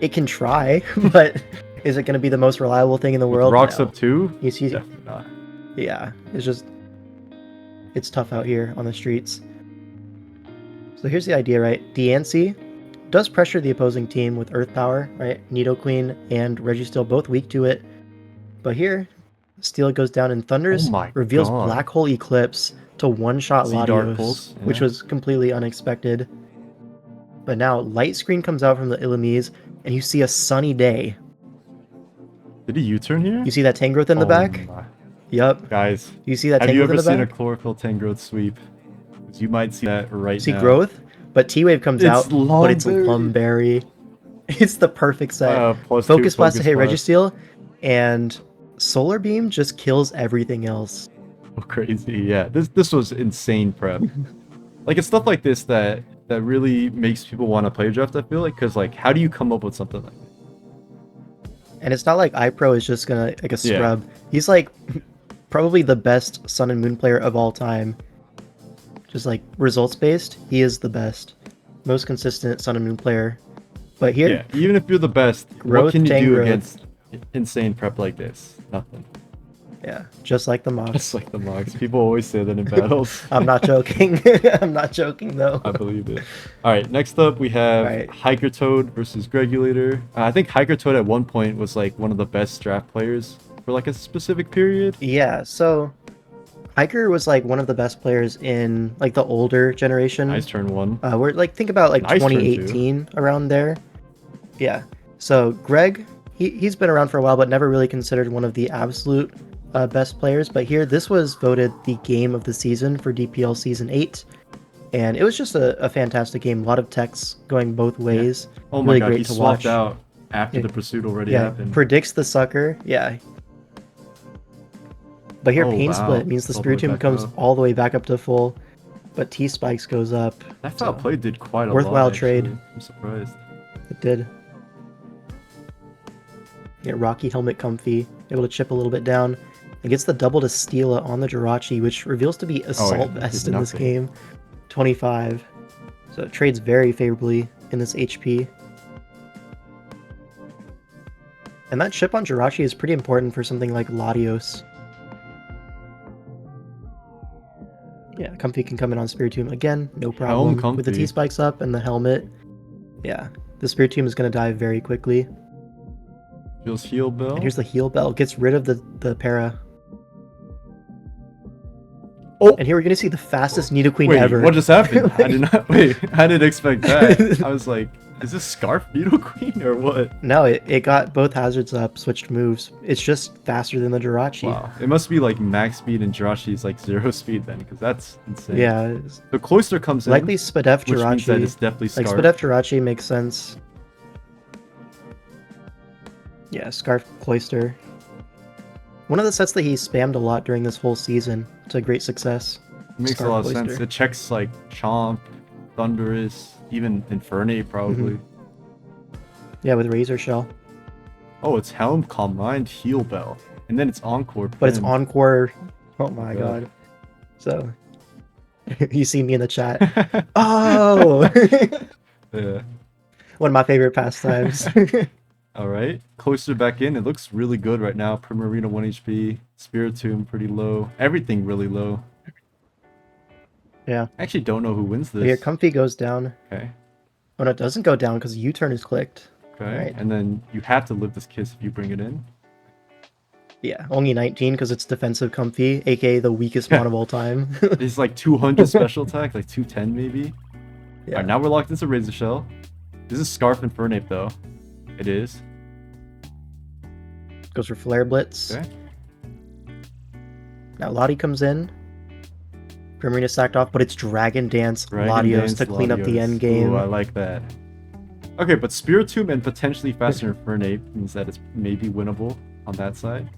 it can try, but is it going to be the most reliable thing in the world? Rocks No. up too? You see, Definitely not. yeah, it's tough out here on the streets. So here's the idea, right? Diancie does pressure the opposing team with Earth Power, right? Nidoqueen and Registeel both weak to it. But here, Steel goes down and Thunders Oh my reveals God. Black Hole Eclipse to one-shot Z-Dark Latios, Pulse, which yeah. was completely unexpected. But now, Light Screen comes out from the Illumise, and you see a sunny day. Did he U-turn here? You see that Tangrowth in the back? My. Yup. Guys, You see that have you Tangrowth ever in the seen a back? Chlorophyll Tangrowth sweep? 'Cause you might see that right You see now. Growth, but T-Wave comes It's out, but it's Lumberry. Lumberry. It's the perfect set. +2 Focus Blast to hit Blast. Registeel, and Solar Beam just kills everything else. Oh, crazy. Yeah, this was insane prep. Like, it's stuff like this that really makes people want to play draft, I feel like, because, like, how do you come up with something like that? And it's not like iPro is just gonna, like, a scrub. He's, like, probably the best Sun and Moon player of all time. Just, like, results-based, he is the best. Most consistent Sun and Moon player. But here... Yeah, even if you're the best, what Growth, can you do Tangrowth. against insane prep like this? Nothing. Yeah, just like the Mox. Just like the Mox. People always say that in battles. I'm not joking. I'm not joking, though. I believe it. All right, next up we have Right. Hiker Toad versus Gregulator. I think Hiker Toad at one point was like one of the best draft players for like a specific period. Yeah, so... Hiker was, like, one of the best players in, like, the older generation. Nice turn one. We're, like, think about, like, Nice turn, 2018, around there. Yeah. So, Greg, he's been around for a while, but never really considered one of the absolute best players. But here, this was voted the game of the season for DPL Season 8. And it was just a fantastic game. A lot of techs going both ways. Oh my really god, great he to swapped watch. out after Yeah. the pursuit already Yeah, happened. predicts the sucker. Yeah. But here, Oh, Pain wow. Split means the All the way Spiritomb back comes up. all the way back up to full. But T-Spikes goes up. That foul play did quite a worthwhile lot. trade. Actually. I'm surprised. It did. Yeah, Rocky Helmet Comfy, able to chip a little bit down. It gets the double to Steela on the Jirachi, which reveals to be Assault did Vest in this nothing. game. 25. So it trades very favorably in this HP. And that chip on Jirachi is pretty important for something like Latios. Yeah, Comfy can come in on Spiritomb again, no problem. With the Comfy. T-Spikes up and the helmet. Yeah, the Spiritomb is going to die very quickly. Feels heal bell. And here's the heal bell. Gets rid of the para. Oh! And here we're going to see the fastest Nidoqueen Wait, ever. what just happened? I did not wait. I didn't expect that. I was like, is this Scarf Nidoqueen or what? No, it got both hazards up, switched moves. It's just faster than the Jirachi. Wow, it must be like max speed and Jirachi's like 0 speed then, because that's insane. Yeah, The Cloister comes in, likely Spadef which means that Jirachi. it's definitely Like Scarf. Spadef Jirachi makes sense. Yeah, Scarf Cloister. One of the sets that he spammed a lot during this whole season to great success. Makes Scarf a lot of Cloister. sense. It checks like Chomp, Thundurus, even Infernape probably. Yeah, with Razor Shell. Oh, it's Helm, Calm Mind, Heal Bell. And then it's Encore. But it's Pinned. Encore. Oh my god. So, you see me in the chat. Oh! Yeah. One of my favorite pastimes. Alright. Cloister back in. It looks really good right now. Primarina 1 HP. Spiritomb pretty low. Everything really low. Yeah. I actually don't know who wins this. Here, Comfy goes down. Okay. Oh, no, it doesn't go down because U-turn is clicked. Okay. Right. And then you have to live this kiss if you bring it in. Yeah, only 19 because it's defensive Comfy, aka the weakest mon of all time. It's like 200 special attack, like 210 maybe. Yeah. Alright, now we're locked into Razor Shell. This is Scarf and Fernape though. It is. Goes for Flare Blitz. Okay. Now Lottie comes in. Primarina sacked off, but it's Dragon Dance Dragon Latios Dance, to clean up the Latios. end game. Ooh, I like that. Okay, but Spiritomb and potentially Faster Fernape means that it's maybe winnable on that side.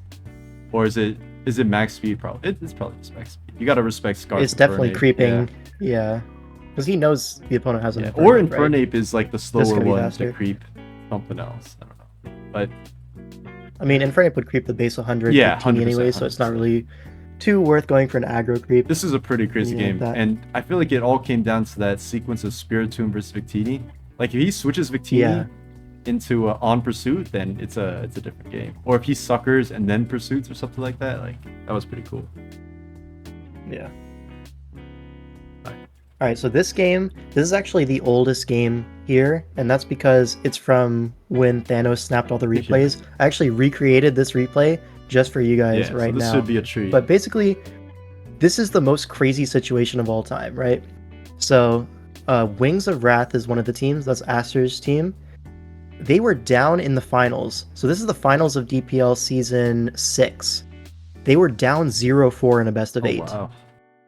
Or is it max speed? Probably it's probably just max speed. You gotta respect Scarf. It's definitely Fernape. creeping. Yeah. Because he knows the opponent has an Infernape, Or right? Infernape is like the slower gonna be one faster. to creep something else. I don't know. But I mean, Infernape would creep the base 100 yeah, 15 anyway, 100%, so it's not really too worth going for an aggro creep. this is a pretty crazy Something like game. that. And I feel like it all came down to that sequence of Spiritomb versus Victini. Like if he switches Victini Yeah. into on Pursuit, then it's a different game. Or if he suckers and then Pursuits or something like that, like that was pretty cool. Yeah. Alright, so this is actually the oldest game here, and that's because it's from when Thanos snapped all the replays. I actually recreated this replay just for you guys Yeah, right so this now. should be a treat. But basically, this is the most crazy situation of all time, right? So, Wings of Wrath is one of the teams. That's Aster's team. They were down in the finals. So this is the finals of DPL Season 6. They were down 0-4 in a best of 8. Wow.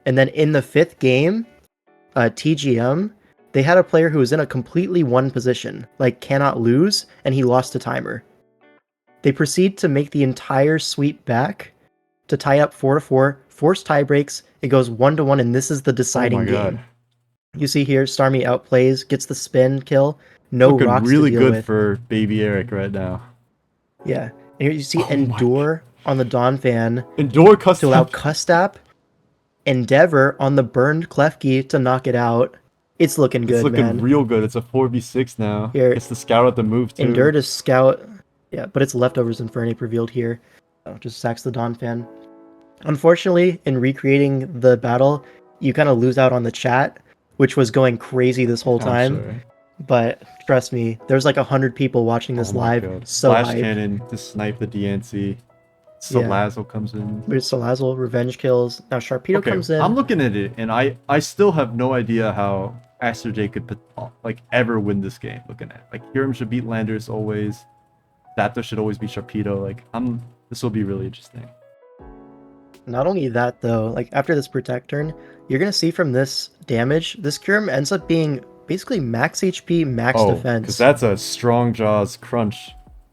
And then in the 5th game, TGM, they had a player who was in a completely one position, like cannot lose, and he lost a timer. They proceed to make the entire sweep back to tie up 4-4, force tie breaks, it goes 1-1, and this is the deciding game. You see here, Starmie outplays, gets the spin kill, no Looking rocks really to deal good with. for baby Eric right now. Yeah. And here you see Oh my Endure on the Dawn fan Endure to allow custom. Custap, Endeavor on the burned Klefki to knock it out. It's looking good, It's looking man. real good. It's a 4v6 now. Here. It's the scout at the move too. Endure to scout. Yeah, but it's leftovers Infernape revealed here. Oh, just sacks the Dawn fan. Unfortunately, in recreating the battle, you kind of lose out on the chat, which was going crazy this whole time. Sorry. But trust me, there's like 100 people watching this Oh my live. God. So Flash hyped. cannon to snipe the DNC. Salazzle comes in. But it's Salazzle, revenge kills. Now Sharpedo comes in. I'm looking at it, and I still have no idea how Aster J could like ever win this game. Looking at it. Like Hiram should beat Landers always. Zapdos should always beat Sharpedo. Like this will be really interesting. Not only that though, like after this Protect turn, you're gonna see from this damage, this Kyurem ends up being basically max HP, max defense. Because that's a strong jaws crunch.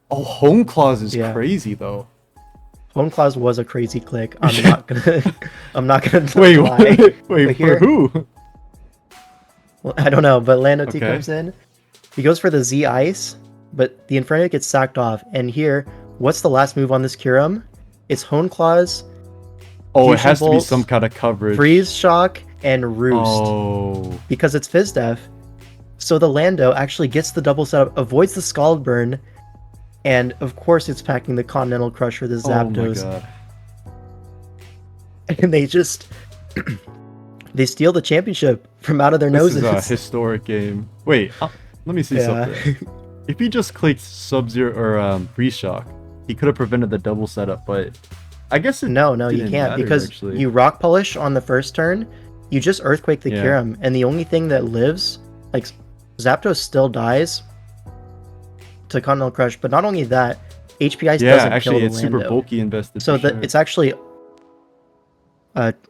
Oh, Home Claws is Yeah. crazy though. Bone Claws was a crazy click. I'm not gonna Wait, lie. wait, But for here- who? Well, I don't know, but Lando T Okay. comes in. He goes for the Z Ice, but the Infernape gets sacked off. And here, what's the last move on this Kyurem? It's Hone Claws, Oh, it Fusion has to be Bolt, some kind of coverage. Freeze Shock, and Roost. Oh, Because it's Fizz Def. So the Lando actually gets the double setup, avoids the Scald Burn, and of course it's packing the Continental Crush for the Zapdos. Oh my God. And they just they steal the championship from out of their This noses. is a historic game. Wait, let me see Yeah. something. If he just clicked Sub-Zero or Freeze Shock, he could have prevented the double setup, but I guess it No, you didn't can't matter, because actually. you Rock Polish on the first turn, you just Earthquake the Yeah. Kyurem, and the only thing that lives, like Zapdos still dies to Continental Crush, but not only that, HP Ice Yeah, doesn't actually, kill it's the super Lando. bulky invested. So for sure. it's actually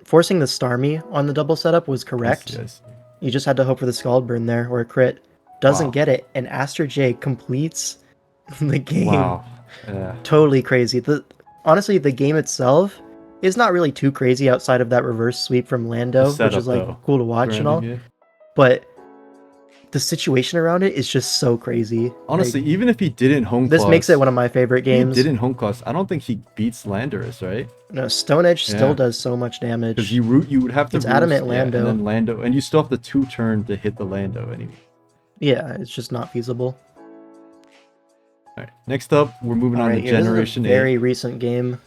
forcing the Starmie on the double setup was correct. Yes. You just had to hope for the Scald Burn there or a crit. Doesn't Wow. get it, and Aster J completes the game. Wow. Yeah. Totally crazy. Honestly, the game itself is not really too crazy outside of that reverse sweep from Lando, The which setup, is like though. cool to watch and all. Branding it. But the situation around it is just so crazy. Honestly, Like, even if he didn't home this class, makes it one of my favorite he games. didn't home class, I don't think he beats Landorus, right? No, Stone Edge Yeah. still does so much Because damage. you would have to It's roost, Adamant yeah, and Lando. then Lando, and you still have the 2-turn to hit the Lando anyway. Yeah, it's just not feasible. All right, next up, we're moving on to Here, this is a Generation 8. very recent game.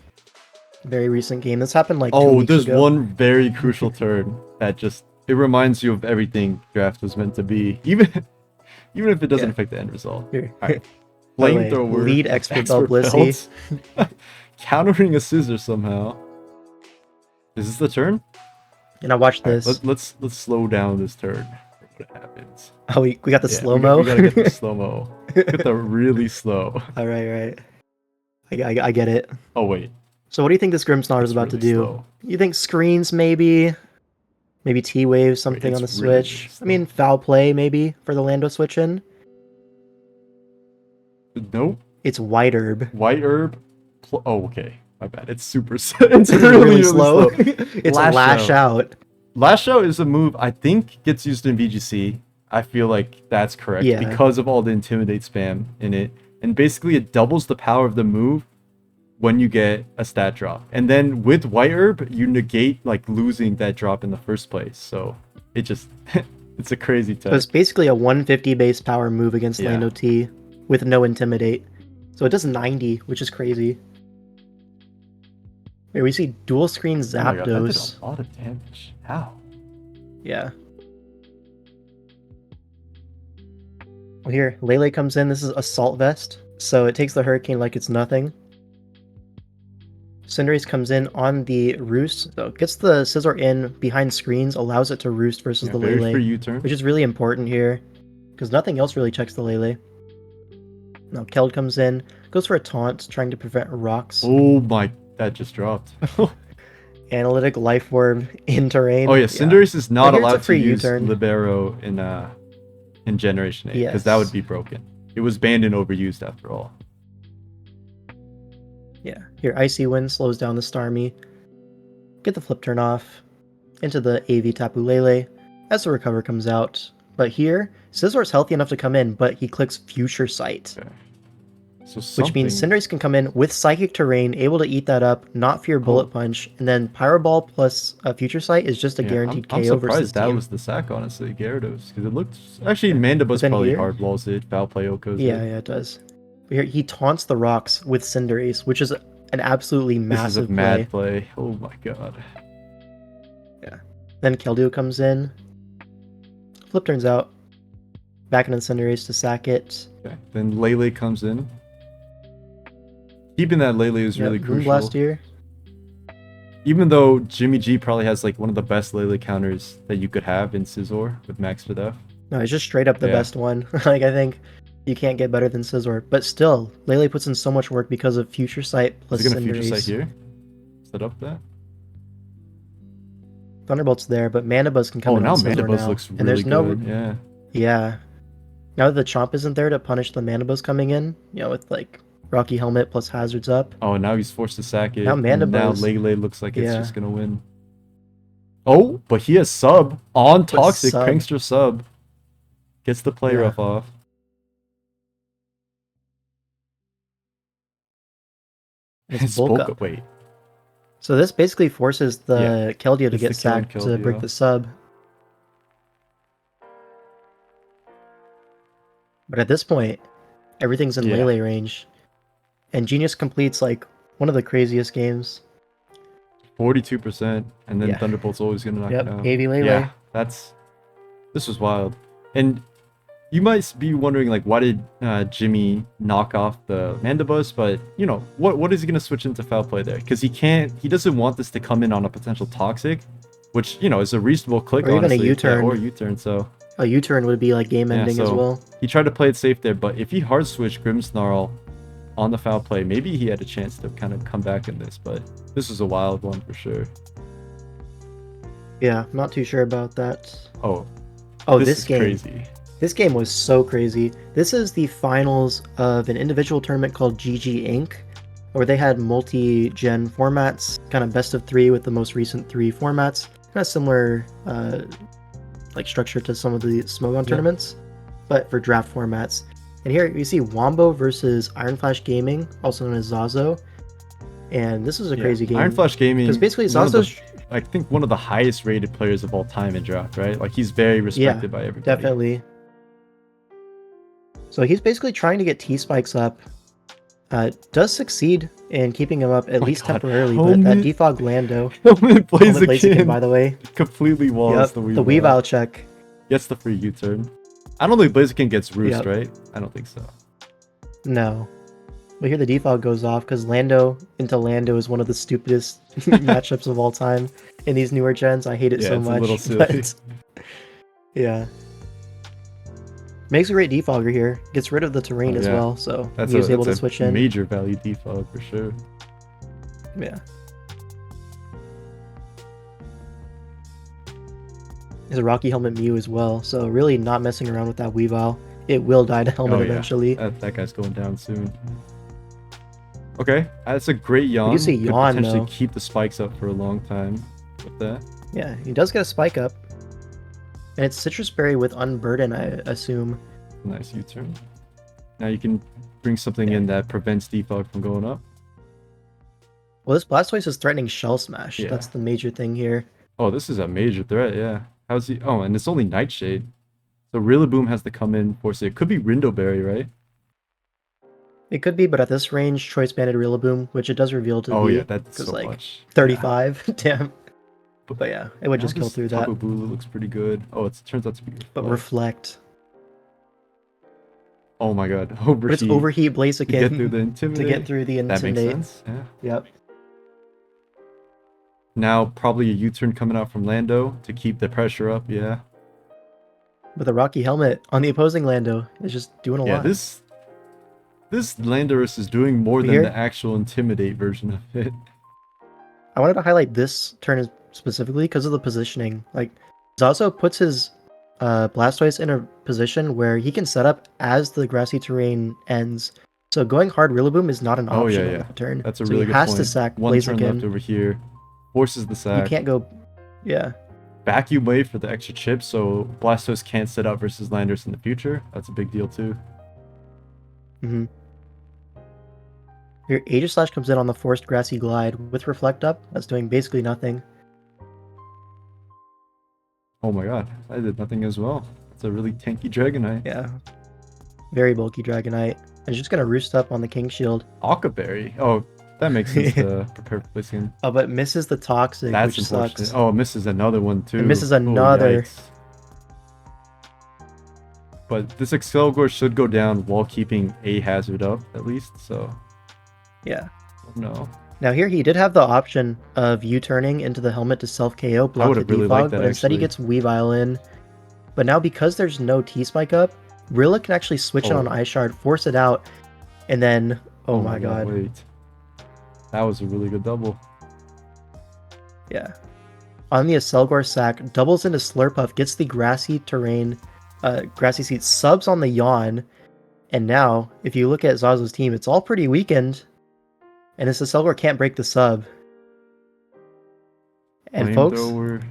Very recent game. This happened like 2 Oh, weeks there's ago. one very crucial turn that just it reminds you of everything draft was meant to be, even if it doesn't affect the end result. Here. All right, By the way, flamethrower, lead expert Belblissy. belt, countering a scissor somehow. Is this the turn? And I watched All right, this. let's slow down this turn. What happens? Oh, we got the Yeah, slow-mo? we gotta get the slow-mo. Get the really slow. All right. I get it. Oh wait, So what do you think this Grimmsnarl is it's about to really do? slow. You think screens maybe? Maybe T-Wave something it's on the really, Switch? really I mean, foul play maybe for the Lando switch in? Nope. It's White Herb. White herb. Oh, okay. My bad. It's super. It's Really, really slow. slow. It's Lash Out. Lash out is a move I think gets used in VGC. I feel like that's correct Yeah. because of all the intimidate spam in it, and basically it doubles the power of the move when you get a stat drop, and then with White Herb you negate like losing that drop in the first place. So it just it's a crazy tech. So it's basically a 150 base power move against Yeah. Lando T with no intimidate. So it does 90, which is crazy. Here we see dual screen Oh my God, that did Zapdos. a lot of damage. How? Yeah. Well, here, Lele comes in. This is Assault Vest. So it takes the Hurricane like it's nothing. Cinderace comes in on the Roost. So it gets the Scizor in behind screens, allows it to Roost versus the Very Lele. free U-turn. Which is really important here, because nothing else really checks the Lele. Now Keld comes in, goes for a taunt, trying to prevent rocks. Oh my, that just dropped. Analytic Life Orb in terrain. Oh yeah, Cinderace is not But here's a allowed to free use U-turn. Libero in Generation 8 because that Yes. would be broken. It was banned and overused after all. Yeah, here Icy Wind slows down the Starmie. Get the flip turn off. Into the AV Tapu Lele as the Recover comes out. But here, Scizzor's healthy enough to come in, but he clicks Future Sight. Okay. So Which means something- Cinderace can come in with Psychic Terrain, able to eat that up, not fear Bullet Punch, and then Pyro Ball plus Future Sight is just a yeah, guaranteed I'm KO versus surprised that team. was the sack, honestly, Gyarados, because it looked actually Mandibus then probably here- hard balls it, foul play Oko's Yeah, it. yeah, it does. But here, he taunts the rocks with Cinderace, which is an absolutely This is massive a mad play. Oh my god. Then Keldeo comes in. Flip turns out. Back into Cinderace to sack it. Okay. Then Lele comes in. Keeping that Lele is really crucial. Moonblast here. Even though Jimmy G probably has like one of the best Lele counters that you could have in Scizor with Max to Death. No, it's just straight up the Yeah. best one. Like, I think you can't get better than Scizor. But still, Lele puts in so much work because of Future Sight plus Is it gonna Cinderace. future sight here? Set up that? Thunderbolt's there, but Mandibuzz can come Oh, in now on Scizor Mandibuzz now. looks really and there's no good. Yeah. Yeah. Now that the Chomp isn't there to punish the Mandibuzz coming in, with like Rocky Helmet plus Hazards up. Oh, now he's forced to sack it. Now and Mandibuzz- now Lele looks like it's Yeah. just gonna win. Oh, but he has sub on Toxic sub. Prankster sub. Gets the play Yeah. rough off. It's bulk up. Wait. So this basically forces the Keldeo to It's get the killing sacked to break Keldeo. the sub. But at this point, everything's in Yeah. Lele range. And Genius completes like one of the craziest games. 42%, and then Yeah. Thunderbolt's always gonna knock Yep, it down. AV Lele. Yeah, this was wild. And you might be wondering like why did Jimmy knock off the Mandibuzz, but what is he gonna switch into foul play there? Because he doesn't want this to come in on a potential Toxic, which is a reasonable click, Or even a honestly. U-turn. Yeah, or U-turn. So A U-turn would be like game ending as so- well. he tried to play it safe there, but if he hard switched Grimmsnarl on the foul play, maybe he had a chance to kind of come back in this. But this was a wild one for sure. Yeah, not too sure about that. Oh, This is game. crazy. This game was so crazy. This is the finals of an individual tournament called GG Inc., where they had multi-gen formats, kind of best of 3 with the most recent 3 formats. Kind of similar like structure to some of the Smogon tournaments. but for draft formats. And here you see Wombo versus Iron Flash Gaming, also known as Zazo. And this is a crazy game. Iron Flash Gaming, because basically Zazo's, I think one of the highest rated players of all time in draft, right? Like he's very respected by everybody. Definitely. So he's basically trying to get T-Spikes up. Does succeed in keeping him up at least temporarily, but that defog Lando. Helmet plays again, by the way. Completely walls the Weavile. The Weavile check. Gets the free U-turn. I don't think Blaziken gets Roost, right? I don't think so. No. But here the defog goes off because Lando into Lando is one of the stupidest matchups of all time in these newer gens. I hate it so much. It's a little silly. But, yeah. Makes a great defogger here. Gets rid of the terrain as well, so he was able to switch in. Major value defog for sure. Yeah. There's a Rocky Helmet Mew as well, so really not messing around with that Weavile. It will die to Helmet eventually. That guy's going down soon. Okay, that's a great yawn. You see yawn, potentially though. Keep the spikes up for a long time with that. Yeah, he does get a spike up. And it's Citrus Berry with Unburden, I assume. Nice U-turn. Now you can bring something in that prevents defog from going up. Well, this Blastoise is threatening Shell Smash. Yeah. That's the major thing here. Oh, this is a major threat, yeah. How's he? Oh, and it's only Nightshade. So Rillaboom has to come in, force it. It could be Rindoberry, right? It could be, but at this range, Choice Banded Rillaboom, which it does reveal to be. Oh, yeah, that's so like much. 35. Yeah. Damn. But yeah, it would just kill through that. Tapu Bulu looks pretty good. Oh, it turns out to be. But Reflect. Oh my god. Overheat. But it's Overheat Blaziken. To get through the Intimidate. To get through the Intimidate. That makes sense. Yeah. Yep. Now probably a U-turn coming out from Lando to keep the pressure up. Yeah. But the Rocky Helmet on the opposing Lando is just doing a lot. Yeah, this Landorus is doing more than the actual Intimidate version of it. I wanted to highlight this turn specifically because of the positioning. Like, Zazo puts his Blastoise in a position where he can set up as the grassy terrain ends. So going hard Rillaboom is not an option on that turn. That's a really good point. He has to sack One Blaziken. turn left over here. Forces the sack. You can't go... Yeah. Vacuum Wave for the extra chip, so Blastoise can't set up versus Landorus in the future. That's a big deal too. Mm-hmm. Your Aegislash comes in on the Forced Grassy Glide with Reflect up. That's doing basically nothing. Oh my god, I did nothing as well. It's a really tanky Dragonite. Yeah. Very bulky Dragonite. And it's just going to roost up on the King Shield. Akaberry. Oh, that makes sense to prepare for placing. Oh, but misses the Toxic, That's which unfortunate. sucks. Oh, it misses another one too. It misses another. But this Excelgor should go down while keeping a hazard up, at least, so... Yeah. No. Now here he did have the option of U-turning into the helmet to self-KO, block the really defog, but instead he gets Weavile in. But now because there's no T-Spike up, Rilla can actually switch in on Ice Shard, force it out, and then... Oh my god. Wait. That was a really good double. Yeah. On the Excelgor sack, doubles into Slurpuff, gets the grassy terrain, grassy seat, subs on the Yawn, and now, if you look at Zazo's team, it's all pretty weakened. And this Excelgor can't break the sub. And folks,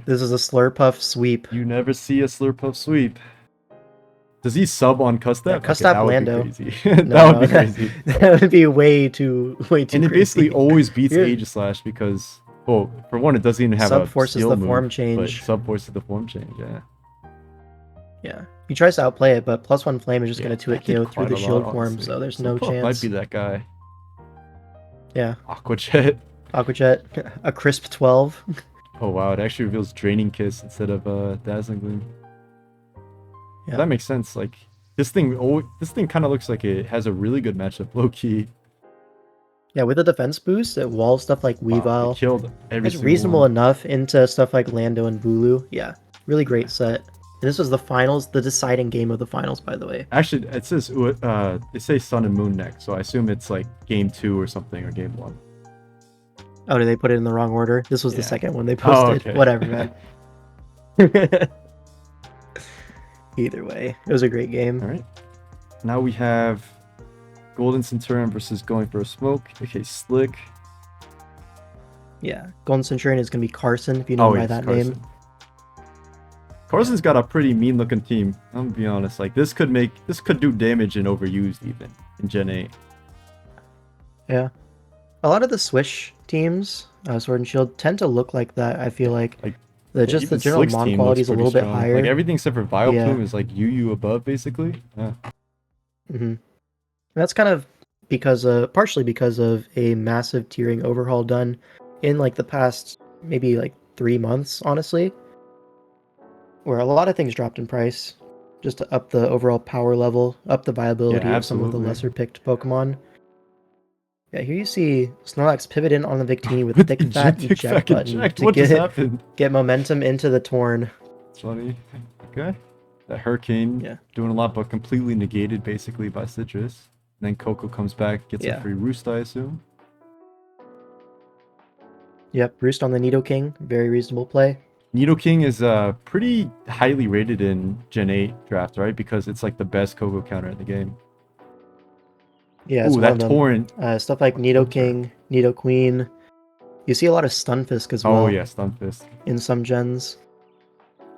this is a Slurpuff sweep. You never see a Slurpuff sweep. Does he sub on Custap? Yeah, Custap Lando. That would be crazy. That would be way too crazy. And it basically always beats Aegislash because, well, for one, it doesn't even have sub a forces skill the move, form change. But sub forces the form change, yeah. Yeah. He tries to outplay it, but +1 Flame is just going to 2-hit KO through the shield form, so there's no chance. Might be that guy. Yeah. Aqua Jet. Aqua Jet. A crisp 12. Oh wow, it actually reveals Draining Kiss instead of Dazzling Gleam. Yeah. That makes sense. Like this thing kind of looks like it has a really good matchup, low key. Yeah, with the defense boost, it walls stuff like Weavile. It killed every it's reasonable enough into stuff like Lando and Bulu. Yeah, really great set. And this was the finals, the deciding game of the finals, by the way. Actually, it says they say Sun and Moon next, so I assume it's like game 2 or something, or game 1. Oh, did they put it in the wrong order? This was the second one they posted. Okay. Whatever, man. Either way, it was a great game. All right. Now we have Golden Centurion versus Going for a Smoke. Okay, Slick. Yeah, Golden Centurion is going to be Carson, if you know by that name. Carson's got a pretty mean looking team. I'm gonna be honest. Like this could do damage and overused even in Gen 8. Yeah. A lot of the Swish teams, Sword and Shield, tend to look like that. I feel like Like the just the even general Slick's mon team quality looks is a pretty little bit strong. higher. Like everything except for Vileplume Yeah. is like UU above basically. Yeah. hmm That's kind of because partially because of a massive tiering overhaul done in like the past maybe like 3 months, honestly, where a lot of things dropped in price just to up the overall power level, up the Yeah, viability of some of the absolutely. lesser picked Pokemon. Yeah, here you see Snorlax pivot in on the Victini with With thick fat Thick Fat eject button eject. to What just happened? get momentum into the Torn. It's funny. Okay. That Hurricane Yeah. doing a lot, but completely negated basically by Citrus. And then Coco comes back, gets a Yeah. free Roost, I assume. Yep, Roost on the Nidoking, very reasonable play. Nidoking is pretty highly rated in Gen 8 draft, right? Because it's like the best Coco counter in the game. Yeah, it's Ooh, one that of them. Torrent. Stuff like Nidoking, Nidoqueen. You see a lot of Stunfisk as well. Oh yeah, Stunfisk. In some gens.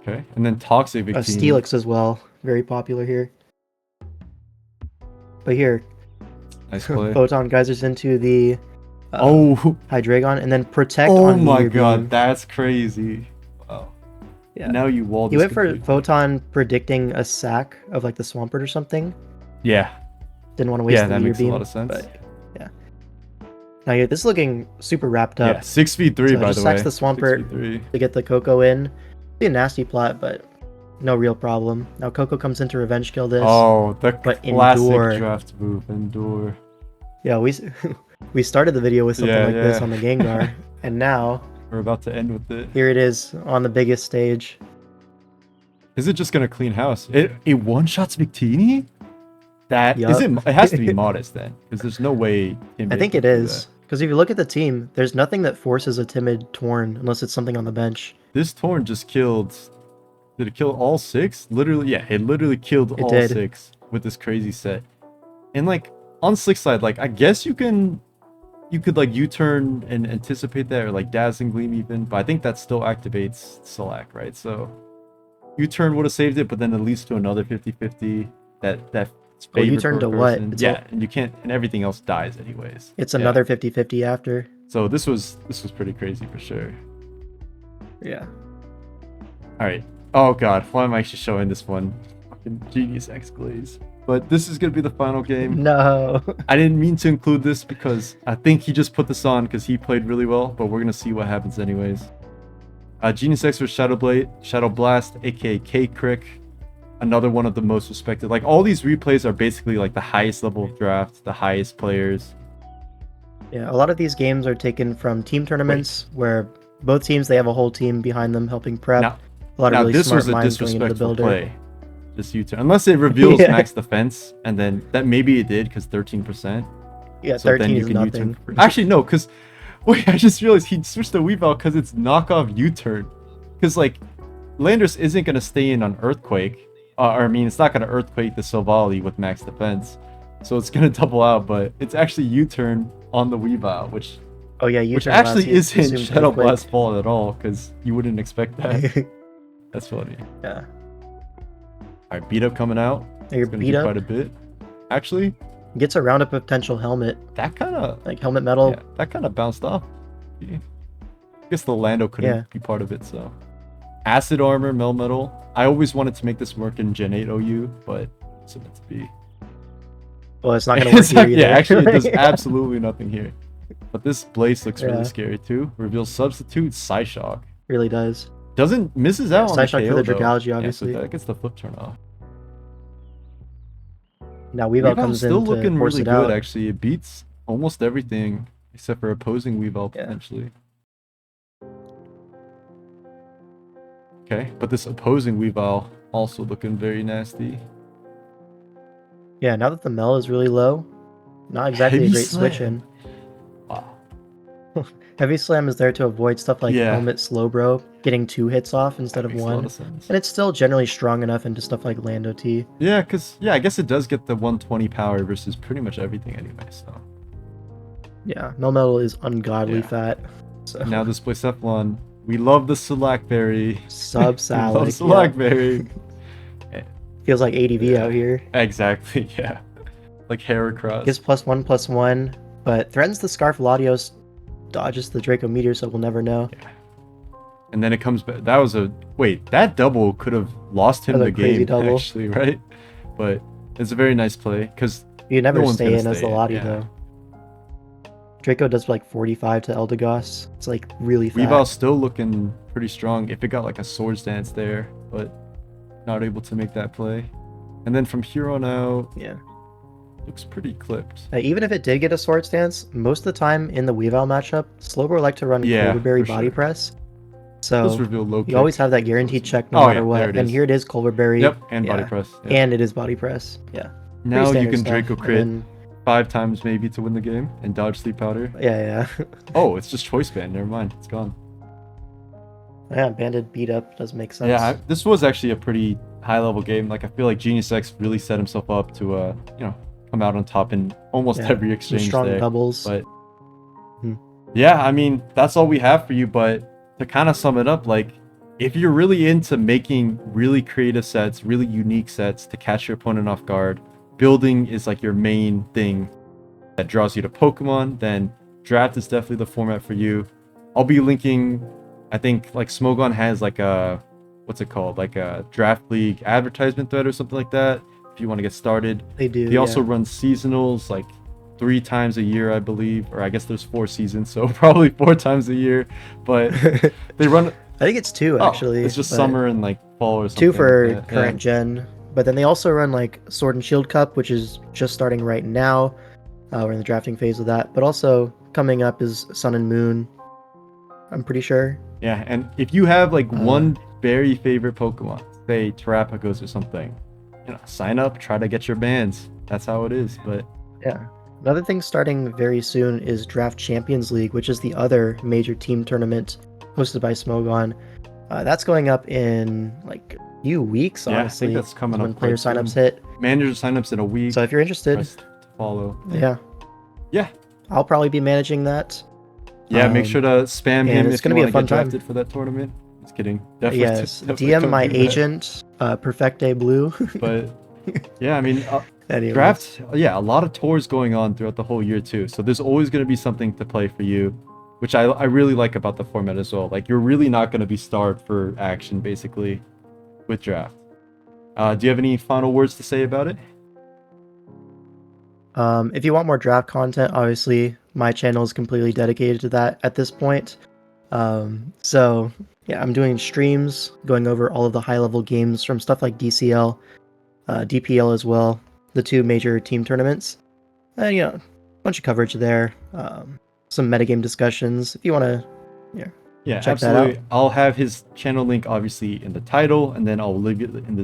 Okay, and then Toxic Victini. Steelix as well, very popular here. But here, Nice play. Photon Geysers into the Hydreigon, and then Protect Oh on my Meteor god, Beam. that's crazy. Wow. Yeah. Now you walled You this went for completely. Photon predicting a sack of like the Swampert or something. Yeah. Didn't want to waste the that Meteor makes Beam. a lot of sense. But, yeah. Now yeah, this is looking super wrapped up. Yeah, 6v3 So by just the way. sacks the Swampert 6v3. to get the Coco in. Be a nasty plot, but no real problem. Now Coco comes in to revenge kill this. Oh, the but classic Endure. draft move, Endure. Yeah, we started the video with something like this Yeah. on the Gengar, and now We're about to end with it. here it is on the biggest stage. Is it just gonna clean house? It one-shots Victini? That Yup. is it. It has to be modest then, because there's no way. I think it is. Because if you look at the team, there's nothing that forces a timid Torn unless it's something on the bench. This Torn just killed. Did it kill all 6? Literally, yeah. It literally killed all 6 with this crazy set. And like on Slick's side, like I guess you could like U-turn and anticipate that, or like Dazzling Gleam even. But I think that still activates Slack, right? So U-turn would have saved it, but then it leads to another 50-50. That. Oh, U-turn to what? Yeah, and you can't, and everything else dies anyways. It's another 50-50 after. So this was pretty crazy for sure. Yeah. All right. Oh god, why am I actually showing this one? Fucking Genius X Glaze. But this is gonna be the final game. No. I didn't mean to include this because I think he just put this on because he played really well, but we're gonna see what happens anyways. Genius X was Shadow Blast, aka K-Crick. Another one of the most respected. Like all these replays are basically like the highest level of draft, the highest players. Yeah, a lot of these games are taken from team tournaments where both teams, they have a whole team behind them helping prep. Now, a lot of really this smart was a minds going into the disrespectful builder. play. This U-turn, unless it reveals Yeah. max defense, and then that maybe it did because 13%. Yeah, So 13 then you is can nothing. U-turn. Actually, no, because wait, I just realized he switched the Weavile because it's knockoff U-turn. Because like Landorus isn't gonna stay in on Earthquake. Or I mean, it's not gonna Earthquake the Silvally with max defense, so it's gonna double out. But it's actually U-turn on the Weavile, which Oh yeah, which U-turn actually allows you to isn't assume Shadow Earthquake. Blast fault at all, because you wouldn't expect that. That's funny. Yeah. All right, beat up coming out. Your It's gonna beat do up quite a bit. Actually, gets around a potential helmet, that kind of like helmet metal. yeah, that kind of bounced off. I guess the Lando couldn't be part of it, so. Acid Armor, Melmetal. I always wanted to make this work in Gen 8 OU, but it's meant to be. Well, it's not gonna work here either. Yeah, actually, it does absolutely nothing here. But this Blaze looks really scary too. Reveals Substitute, Psyshock. Really does. Misses out on the Psyshock KO, for the though. Dragology, obviously. Yeah, so that gets the flip turn off. Now Weavile comes in still to looking force really it good, out. actually. It beats almost everything except for opposing Weavile potentially. Okay, but this opposing Weavile also looking very nasty. Yeah, now that the Mel is really low, not exactly Heavy a great Slam. switch in. Wow. Heavy Slam is there to avoid stuff like Helmet Slowbro, getting 2 hits off instead of Makes a lot 1. of sense. And it's still generally strong enough into stuff like Lando T. Yeah, because, I guess it does get the 120 power versus pretty much everything anyway, so. Yeah, Melmetal is ungodly fat. So. Now this Blacephalon We love the Slackberry. Sub We love Salic. Slackberry. Feels like ADV Yeah. out here. Exactly, yeah. Like Heracross. Gives +1/+1, but threatens the Scarf Latios, dodges the Draco Meteor, so we'll never know. Yeah. And then it comes back. That was a wait. That double could have lost him the crazy game, double. actually, right? But it's a very nice play because You never no one's stay gonna in as stay the in, Lati yeah. though. Draco does like 45 to Eldegoss. It's like really fast. Weavile still looking pretty strong. If it got like a Swords Dance there, but not able to make that play. And then from here on out, Yeah. looks pretty clipped. Even if it did get a Swords Dance, most of the time in the Weavile matchup, Slowbro like to run Yeah, Culverberry for body sure. press. Let's So reveal low kick. you always have that guaranteed check no Oh, matter yeah, what. there it And is. here it is, Culverberry. Yep, and body Yeah. press. Yeah. And it is body press. Yeah. Now you standard can stuff. Draco And crit then- 5 times maybe to win the game and dodge Sleep Powder. Yeah. Oh, it's just Choice Band. Never mind. It's gone. Yeah, Banded beat up does make sense. Yeah, this was actually a pretty high level game. Like I feel like Genius X really set himself up to come out on top in almost every Some exchange strong there. doubles. But yeah, I mean that's all we have for you. But to kind of sum it up, like if you're really into making really creative sets, really unique sets to catch your opponent off guard, building is like your main thing that draws you to Pokemon, then draft is definitely the format for you. I'll be linking, I think like Smogon has like a, what's it called? Like a Draft League advertisement thread or something like that. If you want to get started. They do. He also runs seasonals like 3 times a year, I believe, or I guess there's 4 seasons, so probably 4 times a year. But they run. I think it's 2 actually. It's just but summer and like fall or something. 2 for like that. current gen. But then they also run like Sword and Shield Cup, which is just starting right now. We're in the drafting phase of that. But also coming up is Sun and Moon. I'm pretty sure. Yeah, and if you have like one very favorite Pokemon, say Terrapagos or something, sign up, try to get your bands. That's how it is. But Yeah. Another thing starting very soon is Draft Champions League, which is the other major team tournament hosted by Smogon. That's going up in like a few weeks, yeah, honestly. I think that's coming when up. player quite signups soon. hit. Manager signups in a week. So if you're interested, Rest to follow. yeah, I'll probably be managing that. Yeah, make sure to spam him it's if gonna you be a want to fun get time. drafted for that tournament. Just kidding. Definitely, Yes, definitely DM don't my do that. agent, Perfecte Blue. But yeah, I mean, Anyways. draft. Yeah, a lot of tours going on throughout the whole year too. So there's always going to be something to play for you, which I really like about the format as well. Like you're really not going to be starved for action basically with draft. Do you have any final words to say about it? If you want more draft content, obviously my channel is completely dedicated to that at this point. So yeah, I'm doing streams going over all of the high level games from stuff like DCL, DPL as well, the 2 major team tournaments, and a bunch of coverage there. Some metagame discussions if you want to. Yeah, Check that absolutely. out. I'll have his channel link obviously in the title, and then I'll leave it in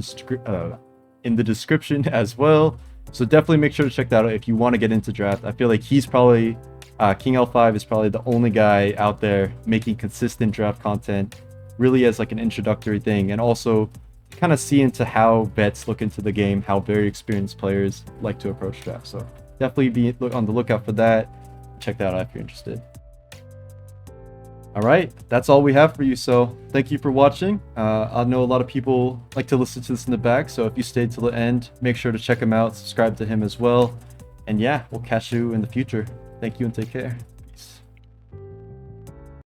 the description as well. So definitely make sure to check that out if you want to get into draft. I feel like he's probably King L5 is probably the only guy out there making consistent draft content, really as like an introductory thing, and also kind of see into how vets look into the game, how very experienced players like to approach draft. So definitely be on the lookout for that. Check that out if you're interested. All right, that's all we have for you. So thank you for watching. I know a lot of people like to listen to this in the back, so if you stayed till the end, make sure to check him out, subscribe to him as well. And yeah, we'll catch you in the future. Thank you and take care.